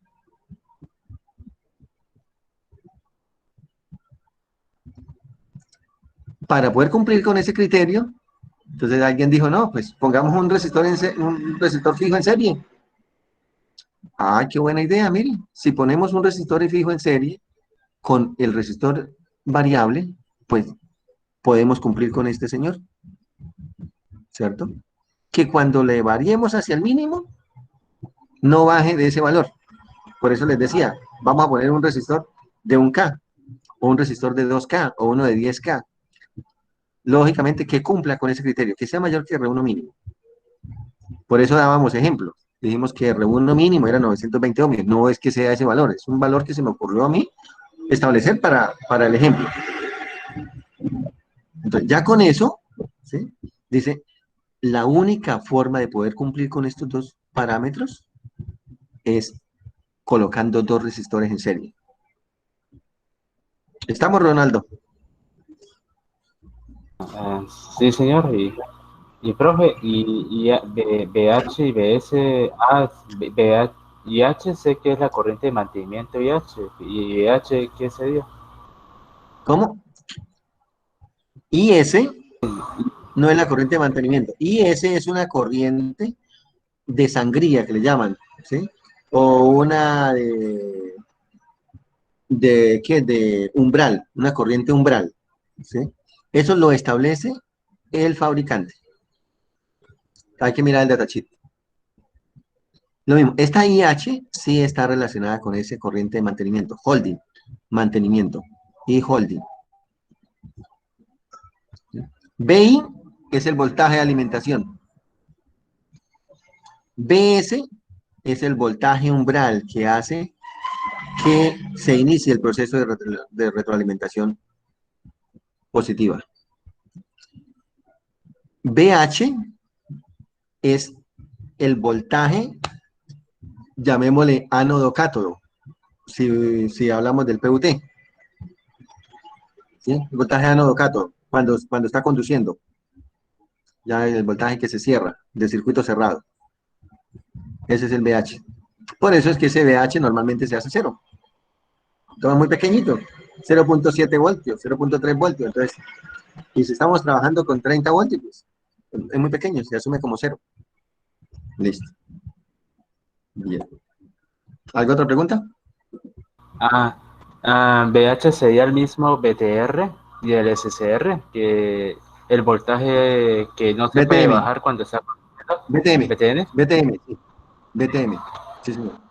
Para poder cumplir con ese criterio, entonces alguien dijo, no, pues pongamos un resistor fijo en serie. Ah, qué buena idea, miren. Si ponemos un resistor fijo en serie con el resistor variable, pues podemos cumplir con este señor, ¿cierto? Que cuando le variemos hacia el mínimo, no baje de ese valor. Por eso les decía, vamos a poner un resistor de 1K, o un resistor de 2K, o uno de 10K. Lógicamente, que cumpla con ese criterio, que sea mayor que R1 mínimo. Por eso dábamos ejemplos. Dijimos que R1 mínimo era 920 ohmios. No es que sea ese valor, es un valor que se me ocurrió a mí establecer para el ejemplo. Entonces, ya con eso, ¿sí? Dice, la única forma de poder cumplir con estos dos parámetros es colocando dos resistores en serie. ¿Estamos, Ronaldo? Sí, señor. Y profe, BH y BS, y H sé que es la corriente de mantenimiento y H, ¿qué sería? ¿Cómo? IS no es la corriente de mantenimiento. IS es una corriente de sangría, que le llaman, ¿sí? O una ¿qué? De umbral, una corriente umbral, ¿sí? Eso lo establece el fabricante. Hay que mirar el datasheet. Lo mismo, esta IH sí está relacionada con ese corriente de mantenimiento, holding, mantenimiento y holding. BI es el voltaje de alimentación. BS es el voltaje umbral que hace que se inicie el proceso de retroalimentación positiva. BH es el voltaje, llamémosle ánodo-cátodo, si hablamos del PUT. ¿Sí? El voltaje ánodo-cátodo, cuando está conduciendo. Ya el voltaje que se cierra, del circuito cerrado. Ese es el VH. Por eso es que ese VH normalmente se hace cero. Todo muy pequeñito, 0.7 voltios, 0.3 voltios. Entonces, y si estamos trabajando con 30 voltios, pues, es muy pequeño, se asume como cero. Listo. Bien. ¿Alguna otra pregunta? BH sería el mismo BTR y el SCR, que el voltaje que no se puede BTM. bajar cuando está... BTM. ¿BTN? BTM, sí. BTM. Sí, señor.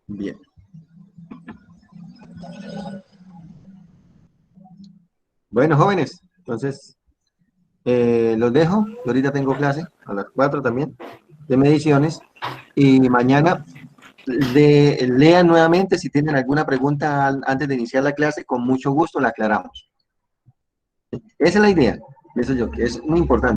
Bien. Bueno, jóvenes, entonces los dejo. Yo ahorita tengo clase a las 4 también de mediciones y mañana lean nuevamente si tienen alguna pregunta antes de iniciar la clase, con mucho gusto la aclaramos. Esa es la idea, eso yo, que es muy importante.